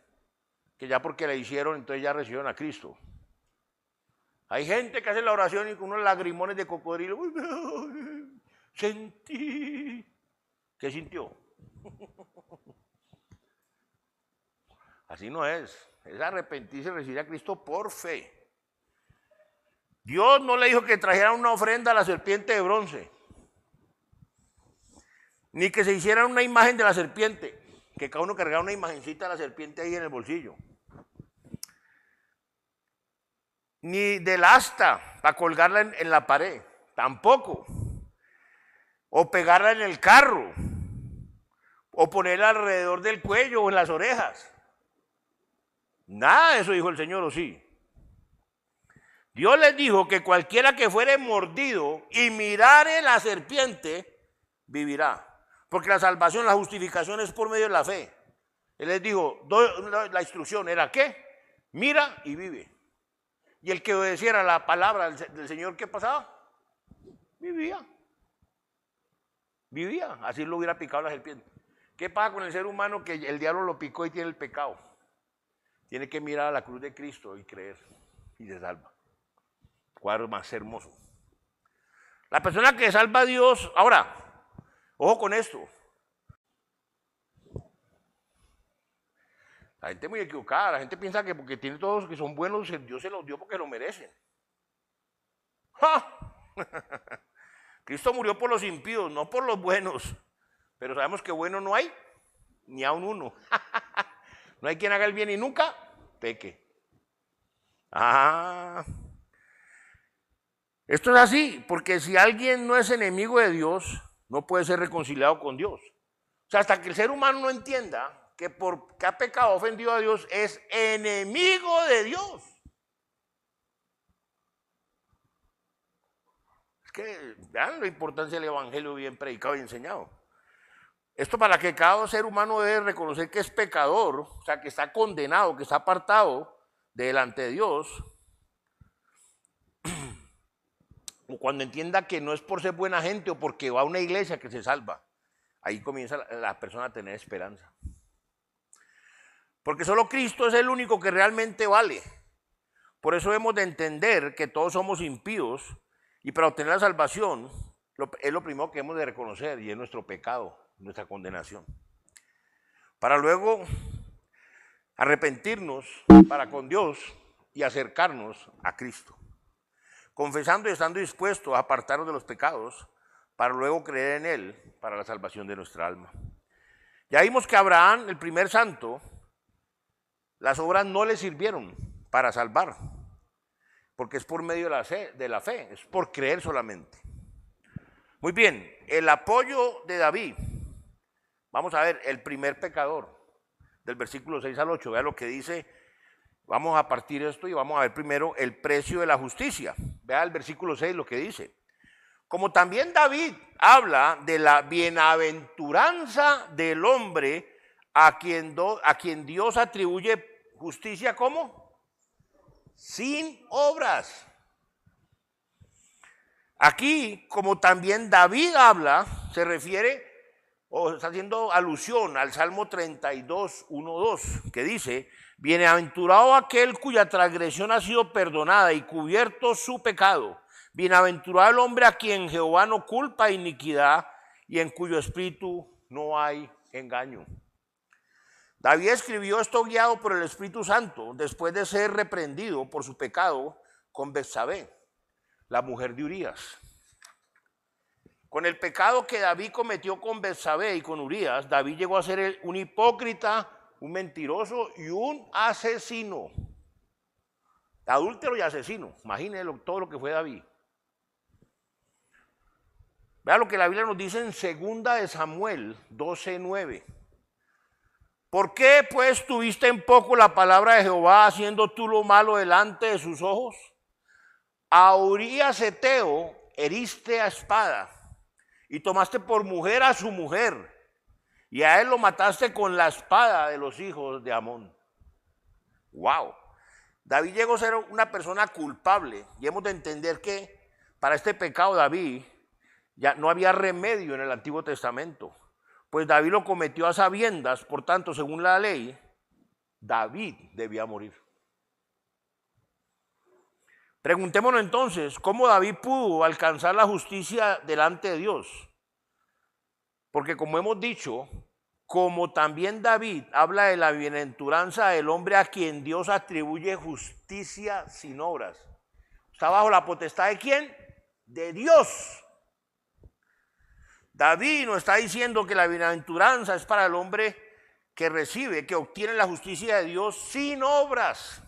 que ya porque la hicieron, entonces ya recibieron a Cristo? Hay gente que hace la oración y con unos lagrimones de cocodrilo. Sentí. ¿Qué sintió? Así no es. Es arrepentirse y recibir a Cristo por fe. Dios no le dijo que trajera una ofrenda a la serpiente de bronce, ni que se hiciera una imagen de la serpiente, que cada uno cargara una imagencita de la serpiente ahí en el bolsillo, ni del asta para colgarla en la pared, tampoco, o pegarla en el carro, o ponerla alrededor del cuello o en las orejas. Nada de eso dijo el Señor, ¿o sí? Dios les dijo que cualquiera que fuere mordido y mirare la serpiente, vivirá. Porque la salvación, la justificación es por medio de la fe. Él les dijo, la instrucción era ¿qué? Mira y vive. Y el que obedeciera la palabra del Señor, ¿qué pasaba? Vivía. Vivía. Así lo hubiera picado la serpiente. ¿Qué pasa con el ser humano que el diablo lo picó y tiene el pecado? Tiene que mirar a la cruz de Cristo y creer. Y se salva. Cuadro más hermoso. La persona que salva a Dios, ahora, ojo con esto. La gente es muy equivocada, la gente piensa que porque tiene todos los que son buenos, Dios se los dio porque lo merecen. ¡Ja! Cristo murió por los impíos, no por los buenos. Pero sabemos que bueno no hay, ni aun uno. No hay quien haga el bien y nunca peque. Esto es así, porque si alguien no es enemigo de Dios, no puede ser reconciliado con Dios. O sea, hasta que el ser humano no entienda que porque ha pecado, ofendido a Dios, es enemigo de Dios. Es que vean la importancia del evangelio bien predicado y enseñado. Esto para que cada ser humano debe reconocer que es pecador, o sea, que está condenado, que está apartado delante de Dios. O cuando entienda que no es por ser buena gente o porque va a una iglesia que se salva, ahí comienza la persona a tener esperanza. Porque solo Cristo es el único que realmente vale. Por eso hemos de entender que todos somos impíos y para obtener la salvación es lo primero que hemos de reconocer y es nuestro pecado, nuestra condenación. Para luego arrepentirnos para con Dios y acercarnos a Cristo. Confesando y estando dispuestos a apartarnos de los pecados para luego creer en Él para la salvación de nuestra alma. Ya vimos que Abraham, el primer santo, las obras no le sirvieron para salvar, porque es por medio de la fe, es por creer solamente. Muy bien, el apoyo de David. Vamos a ver, el primer pecador, del versículo 6 al 8, vea lo que dice. Vamos a partir esto y vamos a ver primero el precio de la justicia. Vea el versículo 6 lo que dice. Como también David habla de la bienaventuranza del hombre a quien Dios atribuye justicia, ¿cómo? Sin obras. Aquí, como también David habla, se refiere o está haciendo alusión al Salmo 32, 1, 2, que dice: bienaventurado aquel cuya transgresión ha sido perdonada y cubierto su pecado. Bienaventurado el hombre a quien Jehová no culpa iniquidad y en cuyo espíritu no hay engaño. David escribió esto guiado por el Espíritu Santo después de ser reprendido por su pecado con Betsabé, la mujer de Urías. Con el pecado que David cometió con Betsabé y con Urías, David llegó a ser un hipócrita, un mentiroso y un asesino. Adúltero y asesino. Imagínense todo lo que fue David. Vea lo que la Biblia nos dice en 2 de Samuel 12:9. ¿Por qué pues tuviste en poco la palabra de Jehová, haciendo tú lo malo delante de sus ojos? A Urías Heteo heriste a espada y tomaste por mujer a su mujer, y a él lo mataste con la espada de los hijos de Amón. ¡Wow! David llegó a ser una persona culpable, y hemos de entender que para este pecado David ya no había remedio en el Antiguo Testamento, pues David lo cometió a sabiendas. Por tanto, según la ley, David debía morir. Preguntémonos entonces, ¿cómo David pudo alcanzar la justicia delante de Dios? Porque como hemos dicho, como también David habla de la bienaventuranza del hombre a quien Dios atribuye justicia sin obras. ¿Está bajo la potestad de quién? De Dios. David nos está diciendo que la bienaventuranza es para el hombre que recibe, que obtiene la justicia de Dios sin obras.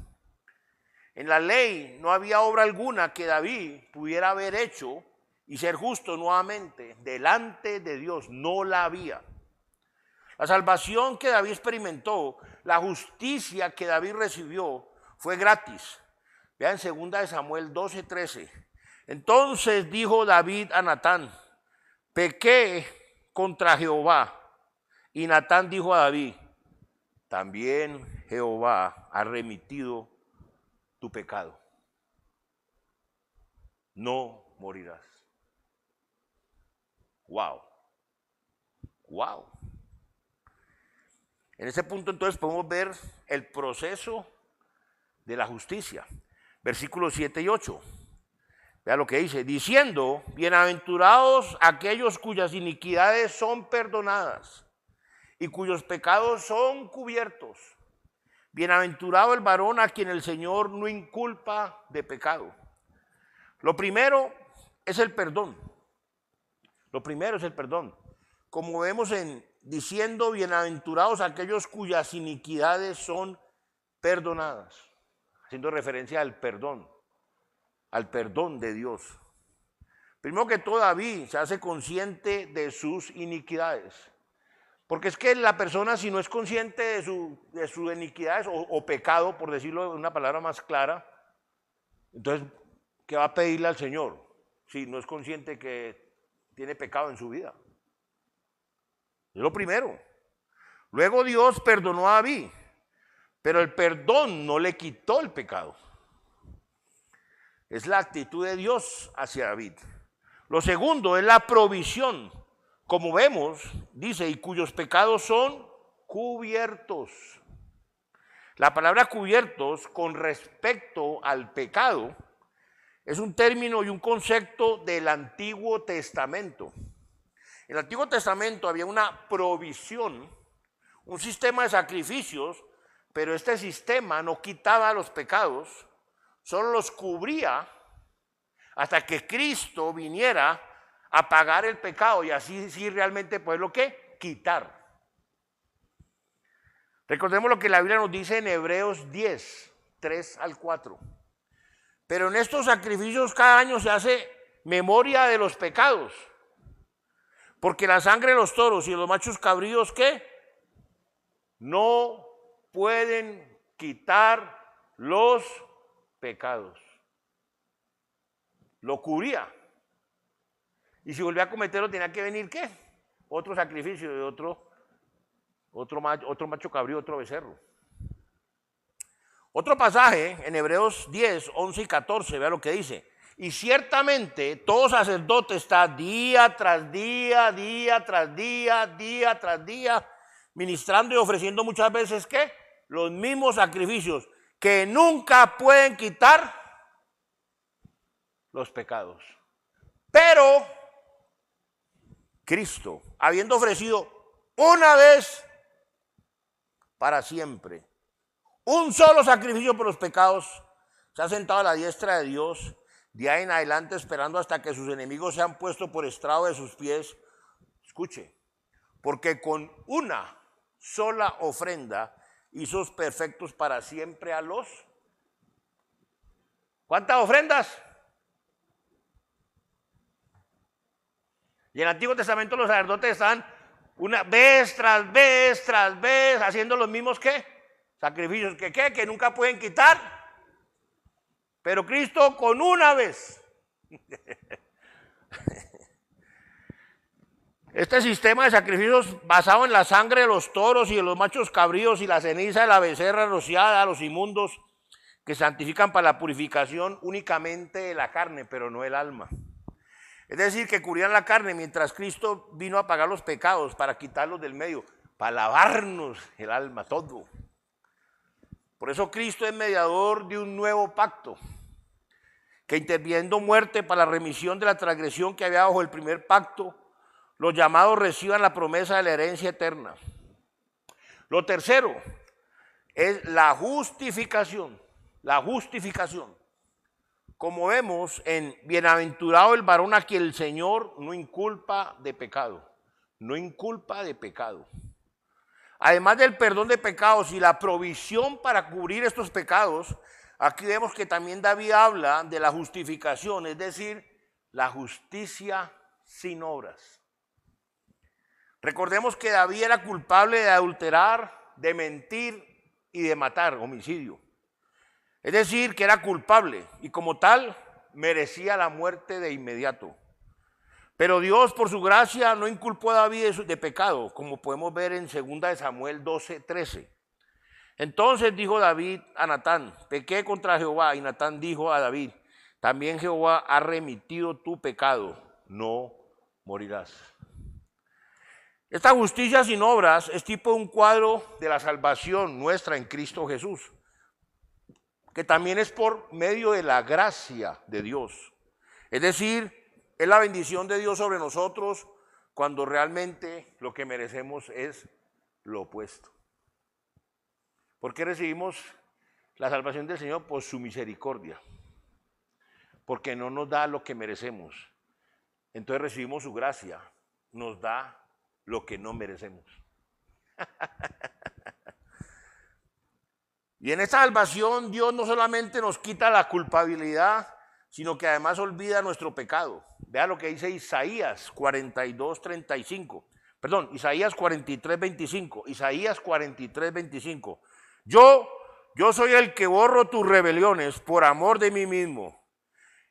En la ley no había obra alguna que David pudiera haber hecho y ser justo nuevamente delante de Dios. No la había. La salvación que David experimentó, la justicia que David recibió, fue gratis. Vean 2 de Samuel 12:13. Entonces dijo David a Natán: pequé contra Jehová. Y Natán dijo a David: también Jehová ha remitido tu pecado. No morirás. Wow. Wow. En ese punto entonces podemos ver el proceso de la justicia. Versículos 7 y 8. Vea lo que dice: diciendo, bienaventurados aquellos cuyas iniquidades son perdonadas y cuyos pecados son cubiertos. Bienaventurado el varón a quien el Señor no inculpa de pecado. Lo primero es el perdón. Lo primero es el perdón. Como vemos en diciendo, bienaventurados aquellos cuyas iniquidades son perdonadas. Haciendo referencia al perdón de Dios. Primero que todo, David se hace consciente de sus iniquidades. Porque es que la persona, si no es consciente de sus iniquidades o pecado, por decirlo de una palabra más clara, entonces, ¿qué va a pedirle al Señor si no es consciente que tiene pecado en su vida? Es lo primero. Luego Dios perdonó a David, pero el perdón no le quitó el pecado. Es la actitud de Dios hacia David. Lo segundo es la provisión. Como vemos, dice, y cuyos pecados son cubiertos. La palabra cubiertos con respecto al pecado es un término y un concepto del Antiguo Testamento. En el Antiguo Testamento había una provisión, un sistema de sacrificios, pero este sistema no quitaba los pecados, solo los cubría hasta que Cristo viniera a pagar el pecado y así sí realmente poderlo ¿qué? Quitar. Recordemos lo que la Biblia nos dice en Hebreos 10, 3 al 4. Pero en estos sacrificios cada año se hace memoria de los pecados, porque la sangre de los toros y de los machos cabríos ¿qué? No pueden quitar los pecados. Lo cubría. Y si volvía a cometerlo tenía que venir ¿qué? Otro sacrificio de otro macho cabrío, otro becerro. Otro pasaje en Hebreos 10, 11 y 14, vea lo que dice. Y ciertamente todo sacerdote está día tras día, día tras día, día tras día, ministrando y ofreciendo muchas veces ¿qué? Los mismos sacrificios que nunca pueden quitar los pecados. Pero Cristo, habiendo ofrecido una vez para siempre un solo sacrificio por los pecados, Se ha sentado a la diestra de Dios, de ahí en adelante esperando hasta que sus enemigos sean puestos por estrado de sus pies. Escuche, porque con una sola ofrenda hizo perfectos para siempre a los... ¿Cuántas ofrendas? Y en el Antiguo Testamento los sacerdotes estaban una vez tras vez tras vez haciendo los mismos ¿qué? Sacrificios que nunca pueden quitar. Pero Cristo con una vez. Este sistema de sacrificios basado en la sangre de los toros y de los machos cabríos y la ceniza de la becerra rociada a los inmundos que santifican para la purificación únicamente de la carne, pero no el alma. Es decir, que cubrían la carne mientras Cristo vino a pagar los pecados para quitarlos del medio, para lavarnos el alma, todo. Por eso Cristo es mediador de un nuevo pacto, que interviniendo muerte para la remisión de la transgresión que había bajo el primer pacto, los llamados reciban la promesa de la herencia eterna. Lo tercero es la justificación. La justificación. Como vemos en bienaventurado el varón a quien el Señor no inculpa de pecado. No inculpa de pecado. Además del perdón de pecados y la provisión para cubrir estos pecados, aquí vemos que también David habla de la justificación, es decir, la justicia sin obras. Recordemos que David era culpable de adulterar, de mentir y de matar, homicidio. Es decir, que era culpable y como tal merecía la muerte de inmediato. Pero Dios, por su gracia, no inculpó a David de pecado, como podemos ver en 2 Samuel 12:13. Entonces dijo David a Natán, pequé contra Jehová, y Natán dijo a David, también Jehová ha remitido tu pecado, no morirás. Esta justicia sin obras es tipo un cuadro de la salvación nuestra en Cristo Jesús, que también es por medio de la gracia de Dios. Es decir, es la bendición de Dios sobre nosotros cuando realmente lo que merecemos es lo opuesto. ¿Por qué recibimos la salvación del Señor? Por su misericordia. Porque no nos da lo que merecemos. Entonces recibimos su gracia, nos da lo que no merecemos. Y en esta salvación Dios no solamente nos quita la culpabilidad, sino que además olvida nuestro pecado. Vea lo que dice Isaías 42:35. Perdón, Isaías 43:25. Isaías 43:25. Yo soy el que borro tus rebeliones por amor de mí mismo,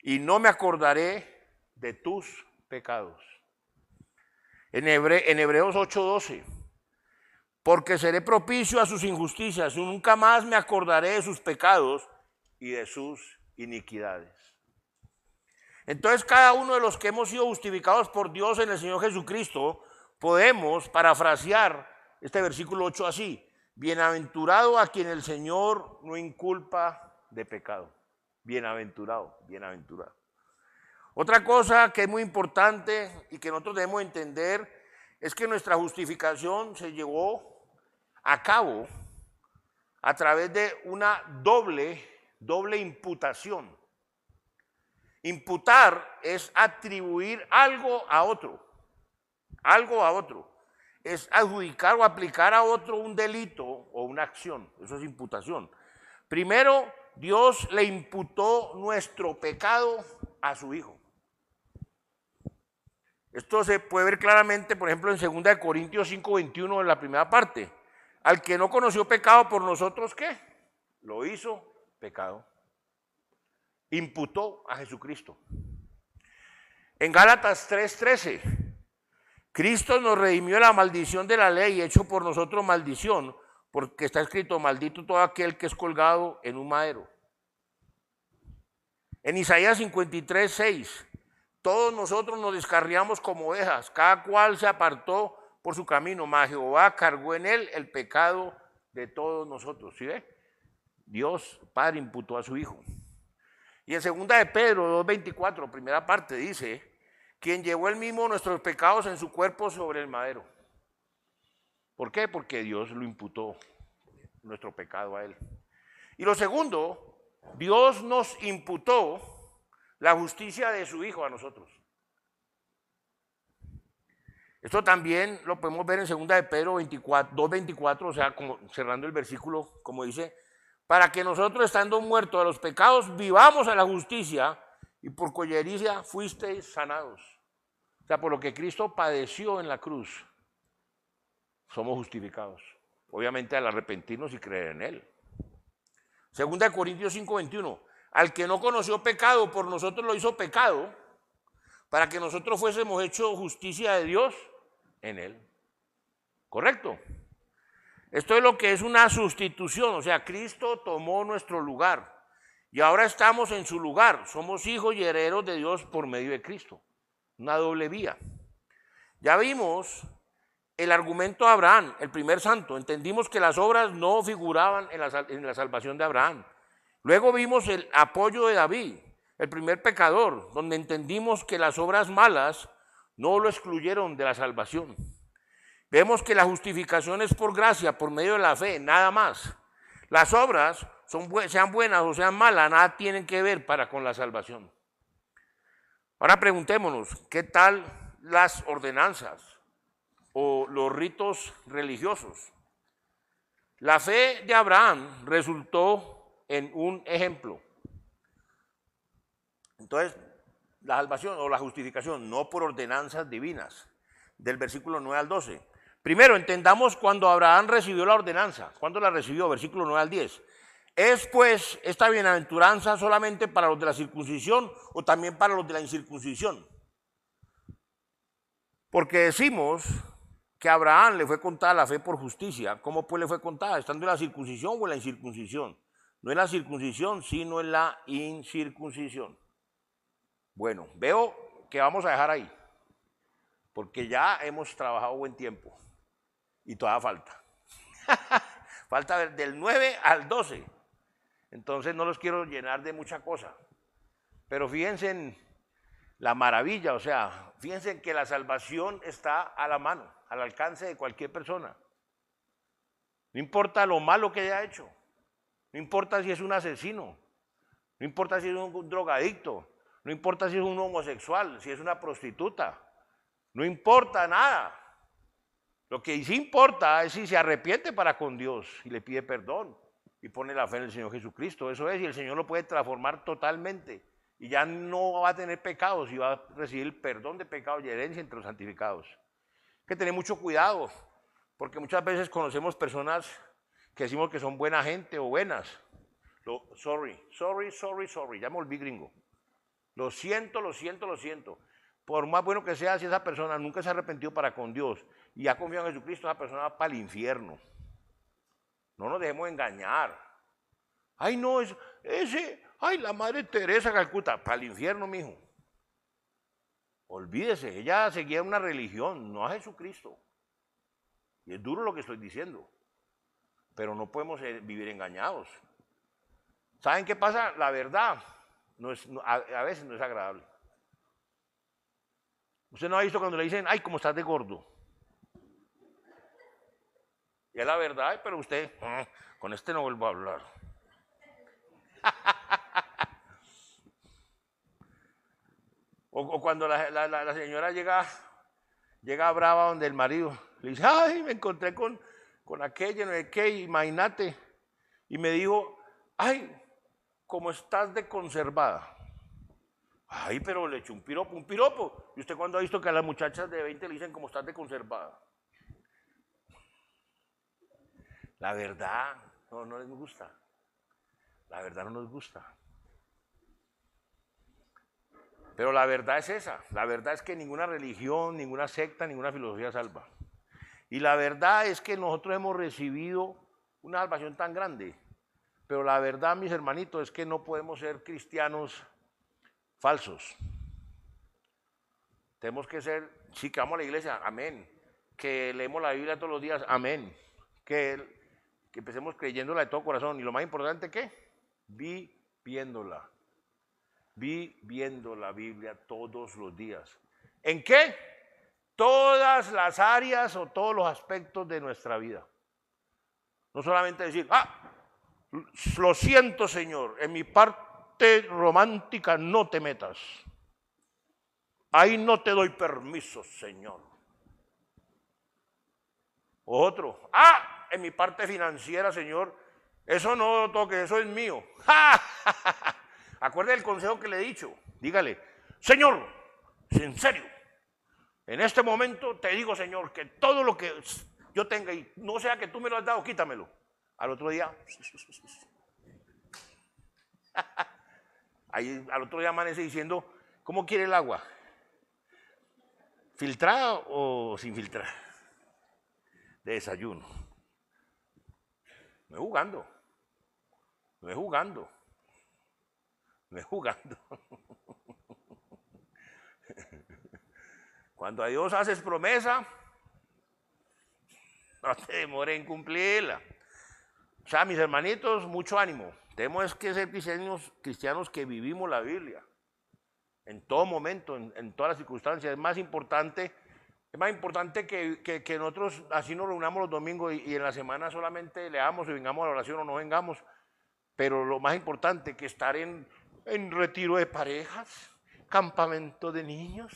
y no me acordaré de tus pecados. En Hebreos 8:12. Porque seré propicio a sus injusticias, y nunca más me acordaré de sus pecados y de sus iniquidades. Entonces, cada uno de los que hemos sido justificados por Dios en el Señor Jesucristo, podemos parafrasear este versículo 8 así: bienaventurado a quien el Señor no inculpa de pecado. Bienaventurado, bienaventurado. Otra cosa que es muy importante y que nosotros debemos entender es que nuestra justificación se llevó a cabo a través de una doble imputación. Imputar es atribuir algo a otro. Algo a otro. Es adjudicar o aplicar a otro un delito o una acción. Eso es imputación. Primero, Dios le imputó nuestro pecado a su Hijo. Esto se puede ver claramente, por ejemplo, en 2 Corintios 5:21, en la primera parte. Al que no conoció pecado por nosotros, ¿qué? Lo hizo pecado. Imputó a Jesucristo. En Gálatas 3:13, Cristo nos redimió de la maldición de la ley, hecho por nosotros maldición, porque está escrito, maldito todo aquel que es colgado en un madero. En Isaías 53:6, todos nosotros nos descarriamos como ovejas, cada cual se apartó por su camino, mas Jehová cargó en él el pecado de todos nosotros. ¿Sí ve? Dios Padre imputó a su Hijo. Y en 2 de Pedro 2:24, primera parte, dice, quien llevó él mismo nuestros pecados en su cuerpo sobre el madero. ¿Por qué? Porque Dios lo imputó, nuestro pecado, a él. Y lo segundo Dios nos imputó la justicia de su Hijo a nosotros. Esto también lo podemos ver en 2 de Pedro 2:24, o sea, como cerrando el versículo, como dice, para que nosotros, estando muertos a los pecados, vivamos a la justicia, y por cuya herida fuisteis sanados. O sea, por lo que Cristo padeció en la cruz, somos justificados. Obviamente al arrepentirnos y creer en Él. 2 de Corintios 5:21, al que no conoció pecado, por nosotros lo hizo pecado, para que nosotros fuésemos hechos justicia de Dios en Él. ¿Correcto? Esto es lo que es una sustitución, o sea, Cristo tomó nuestro lugar y ahora estamos en su lugar. Somos hijos y herederos de Dios por medio de Cristo. Una doble vía. Ya vimos el argumento de Abraham, el primer santo. Entendimos que las obras no figuraban en la salvación de Abraham. Luego vimos el apoyo de David, el primer pecador, donde entendimos que las obras malas no lo excluyeron de la salvación. Vemos que la justificación es por gracia, por medio de la fe, nada más. Las obras, sean buenas o sean malas, nada tienen que ver con la salvación. Ahora preguntémonos, ¿qué tal las ordenanzas o los ritos religiosos? La fe de Abraham resultó en un ejemplo. Entonces, la salvación o la justificación, no por ordenanzas divinas, del versículo 9 al 12. Primero, entendamos cuando Abraham recibió la ordenanza. ¿Cuándo la recibió? Versículo 9 al 10. ¿Es pues esta bienaventuranza solamente para los de la circuncisión o también para los de la incircuncisión? Porque decimos que a Abraham le fue contada la fe por justicia. ¿Cómo pues le fue contada? ¿Estando en la circuncisión o en la incircuncisión? No en la circuncisión, sino en la incircuncisión. Bueno, veo que vamos a dejar ahí, porque ya hemos trabajado buen tiempo y todavía falta. Falta del 9 al 12. Entonces no los quiero llenar de mucha cosa. Pero fíjense en la maravilla, o sea, fíjense en que la salvación está a la mano, al alcance de cualquier persona. No importa lo malo que haya hecho, no importa si es un asesino, no importa si es un drogadicto, no importa si es un homosexual, si es una prostituta, no importa nada. Lo que sí importa es si se arrepiente para con Dios y le pide perdón y pone la fe en el Señor Jesucristo. Eso es, y el Señor lo puede transformar totalmente y ya no va a tener pecados y va a recibir el perdón de pecados y herencia entre los santificados. Hay que tener mucho cuidado, porque muchas veces conocemos personas que decimos que son buena gente o buenas. Sorry, ya me volví gringo. Lo siento. Por más bueno que sea, si esa persona nunca se ha arrepentido para con Dios y ha confiado en Jesucristo, esa persona va para el infierno. No nos dejemos engañar. Ay, no, la Madre Teresa Calcuta, para el infierno, mijo. Olvídese, ella seguía una religión, no a Jesucristo. Y es duro lo que estoy diciendo, pero no podemos vivir engañados. ¿Saben qué pasa? La verdad a veces no es agradable. Usted no ha visto cuando le dicen, ay, cómo estás de gordo. Y es la verdad, pero usted, con este no vuelvo a hablar. o cuando la señora llega brava donde el marido, le dice, ay, me encontré con aquella, no sé qué, imagínate. Y me dijo, ay, cómo estás de conservada. Ay, pero le echó un piropo. ¿Y usted cuándo ha visto que a las muchachas de 20 le dicen cómo estás de conservada? La verdad, no les gusta. La verdad no nos gusta. Pero la verdad es esa. La verdad es que ninguna religión, ninguna secta, ninguna filosofía salva. Y la verdad es que nosotros hemos recibido una salvación tan grande. Pero la verdad, mis hermanitos, es que no podemos ser cristianos falsos. Tenemos que ser, sí, que vamos a la iglesia, amén. Que leemos la Biblia todos los días, amén. Que empecemos creyéndola de todo corazón. Y lo más importante, ¿qué? Viviéndola. Viviendo la Biblia todos los días. ¿En qué? Todas las áreas o todos los aspectos de nuestra vida. No solamente decir, Lo siento, Señor, en mi parte romántica no te metas. Ahí no te doy permiso, Señor. Otro, en mi parte financiera, Señor, eso no lo toques, eso es mío. Acuerde del consejo que le he dicho. Dígale, Señor, en serio, en este momento te digo, Señor, que todo lo que yo tenga y no sea que tú me lo has dado, quítamelo. Al otro día, ahí al otro día amanece diciendo, ¿cómo quiere el agua? ¿Filtrada o sin filtrar? De desayuno. No es jugando. No es jugando. No es jugando. Cuando a Dios haces promesa, no te demores en cumplirla. O sea, mis hermanitos, mucho ánimo. Tenemos que ser cristianos que vivimos la Biblia. En todo momento, en todas las circunstancias. Es más importante que nosotros así nos reunamos los domingos y en la semana solamente leamos y vengamos a la oración o no vengamos. Pero lo más importante que estar en retiro de parejas, campamento de niños,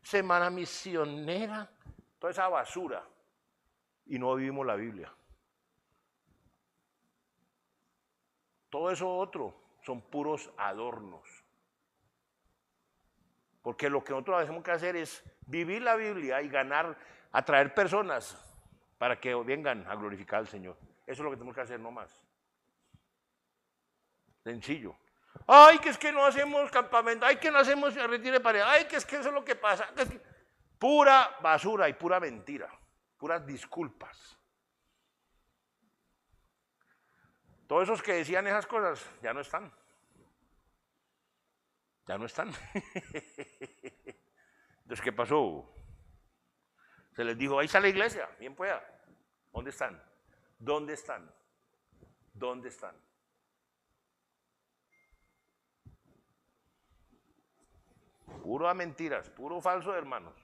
semana misionera, toda esa basura. Y no vivimos la Biblia. Todo eso otro son puros adornos. Porque lo que nosotros tenemos que hacer es vivir la Biblia y atraer personas para que vengan a glorificar al Señor. Eso es lo que tenemos que hacer, no más. Sencillo. Ay, que es que no hacemos campamento, ay, que no hacemos retiro de pareja, ay, que es que eso es lo que pasa. Pura basura y pura mentira, puras disculpas. Todos esos que decían esas cosas ya no están. Ya no están. Entonces, ¿qué pasó? Se les dijo, ahí está la iglesia, bien pueda. ¿Dónde están? ¿Dónde están? ¿Dónde están? Puro a mentiras, puro falso, hermanos.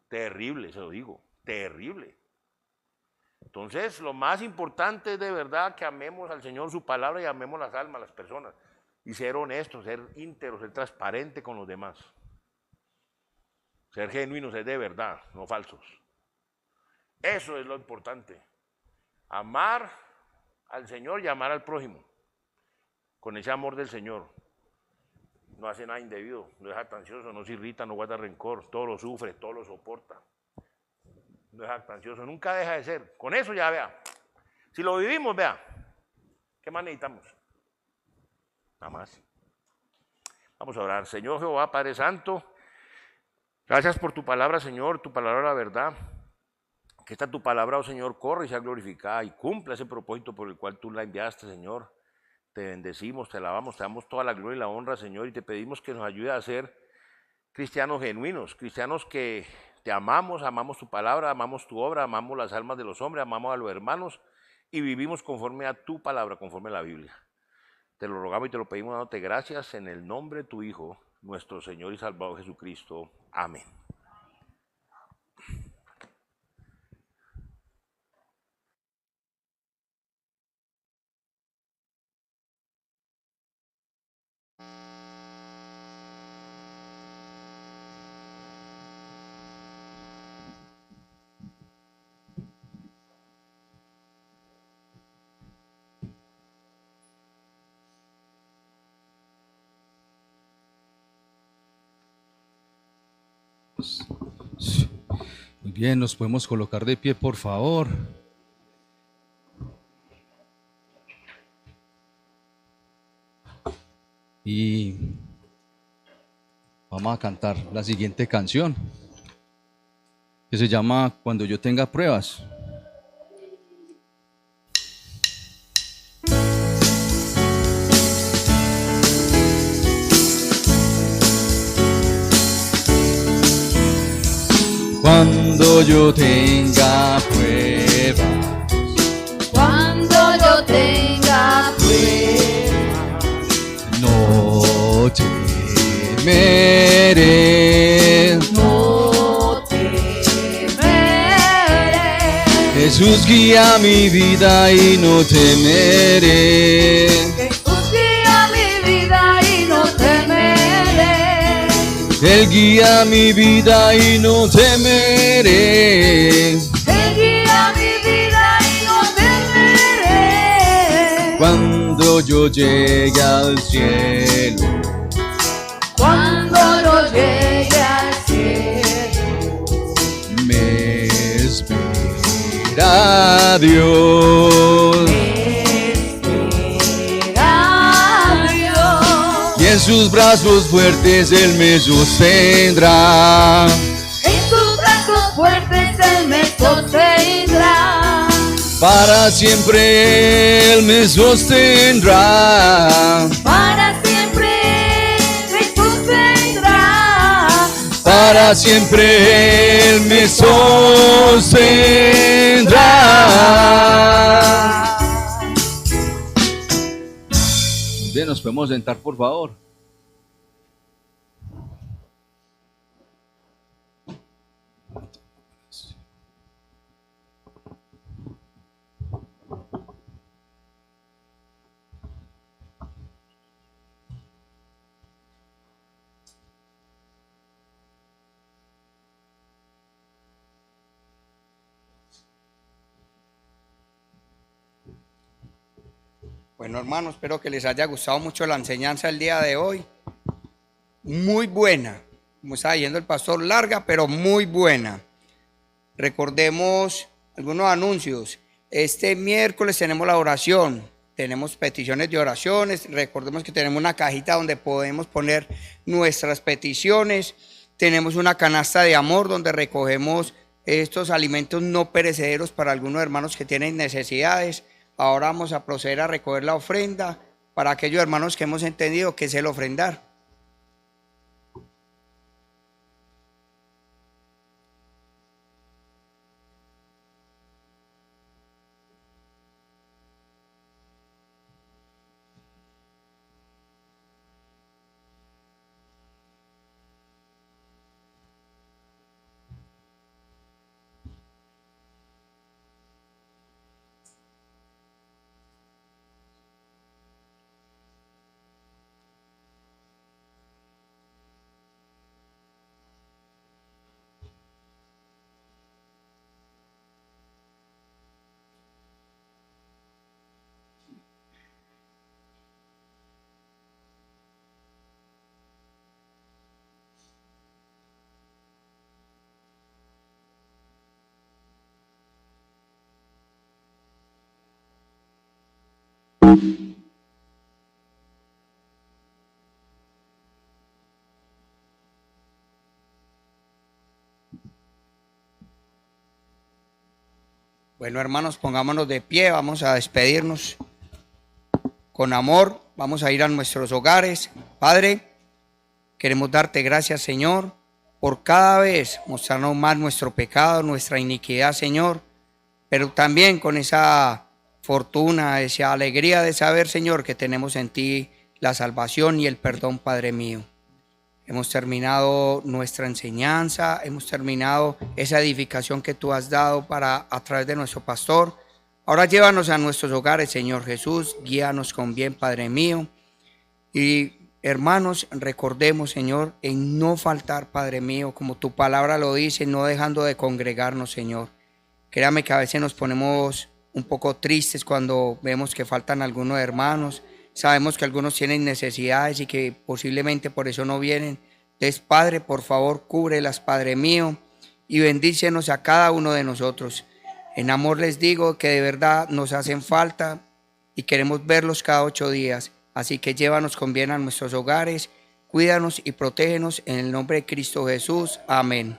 Terrible, se lo digo, terrible. Entonces, lo más importante es de verdad que amemos al Señor, su palabra, y amemos las almas, las personas. Y ser honestos, ser íntegros, ser transparente con los demás. Ser genuinos, ser de verdad, no falsos. Eso es lo importante. Amar al Señor y amar al prójimo. Con ese amor del Señor. No hace nada indebido, no es jactancioso, no se irrita, no guarda rencor, todo lo sufre, todo lo soporta. No es jactancioso, nunca deja de ser. Con eso ya vea. Si lo vivimos, vea. ¿Qué más necesitamos? Nada más. Vamos a orar. Señor Jehová, Padre Santo, gracias por tu palabra, Señor, tu palabra la verdad. Que esta tu palabra, oh Señor, corre y sea glorificada y cumpla ese propósito por el cual tú la enviaste, Señor. Te bendecimos, te alabamos, te damos toda la gloria y la honra, Señor, y te pedimos que nos ayude a ser cristianos genuinos, cristianos que te amamos, amamos tu palabra, amamos tu obra, amamos las almas de los hombres, amamos a los hermanos y vivimos conforme a tu palabra, conforme a la Biblia. Te lo rogamos y te lo pedimos dándote gracias en el nombre de tu Hijo, nuestro Señor y Salvador Jesucristo. Amén. Muy bien, nos podemos colocar de pie, por favor. Y vamos a cantar la siguiente canción, que se llama Cuando yo tenga pruebas. Cuando yo tenga pruebas, cuando yo tenga pruebas, no temeré, no temeré. Jesús guía mi vida y no temeré. Jesús guía mi vida y no temeré. Él guía mi vida y no temeré. Él guía mi vida y no temeré. Cuando yo llegue al cielo, Cuando yo llegue al cielo, me espera Dios. espera Dios. Y en sus brazos fuertes Él me sostendrá. En sus brazos fuertes Él me sostendrá. Para siempre Él me sostendrá. Para siempre me sostendrá. Para siempre Él me sostendrá. Bien, nos podemos sentar, por favor. Bueno, hermanos, espero que les haya gustado mucho la enseñanza del día de hoy. Muy buena, como estaba diciendo el pastor, larga, pero muy buena. Recordemos algunos anuncios. Este miércoles tenemos la oración, tenemos peticiones de oraciones. Recordemos que tenemos una cajita donde podemos poner nuestras peticiones. Tenemos una canasta de amor donde recogemos estos alimentos no perecederos para algunos hermanos que tienen necesidades. Ahora vamos a proceder a recoger la ofrenda para aquellos hermanos que hemos entendido que es el ofrendar. Bueno, hermanos, pongámonos de pie, vamos a despedirnos con amor, vamos a ir a nuestros hogares. Padre, queremos darte gracias, Señor, por cada vez mostrarnos más nuestro pecado, nuestra iniquidad, Señor, pero también con esa fortuna, esa alegría de saber, Señor, que tenemos en ti la salvación y el perdón, Padre mío. Hemos terminado nuestra enseñanza, hemos terminado esa edificación que tú has dado a través de nuestro pastor. Ahora llévanos a nuestros hogares, Señor Jesús, guíanos con bien, Padre mío. Y hermanos, recordemos, Señor, en no faltar, Padre mío, como tu palabra lo dice, no dejando de congregarnos, Señor. Créame que a veces nos ponemos un poco tristes cuando vemos que faltan algunos hermanos. Sabemos que algunos tienen necesidades y que posiblemente por eso no vienen. Entonces, Padre, por favor, cúbrelas, Padre mío, y bendícenos a cada uno de nosotros. En amor les digo que de verdad nos hacen falta y queremos verlos cada 8 días. Así que llévanos con bien a nuestros hogares, cuídanos y protégenos en el nombre de Cristo Jesús. Amén.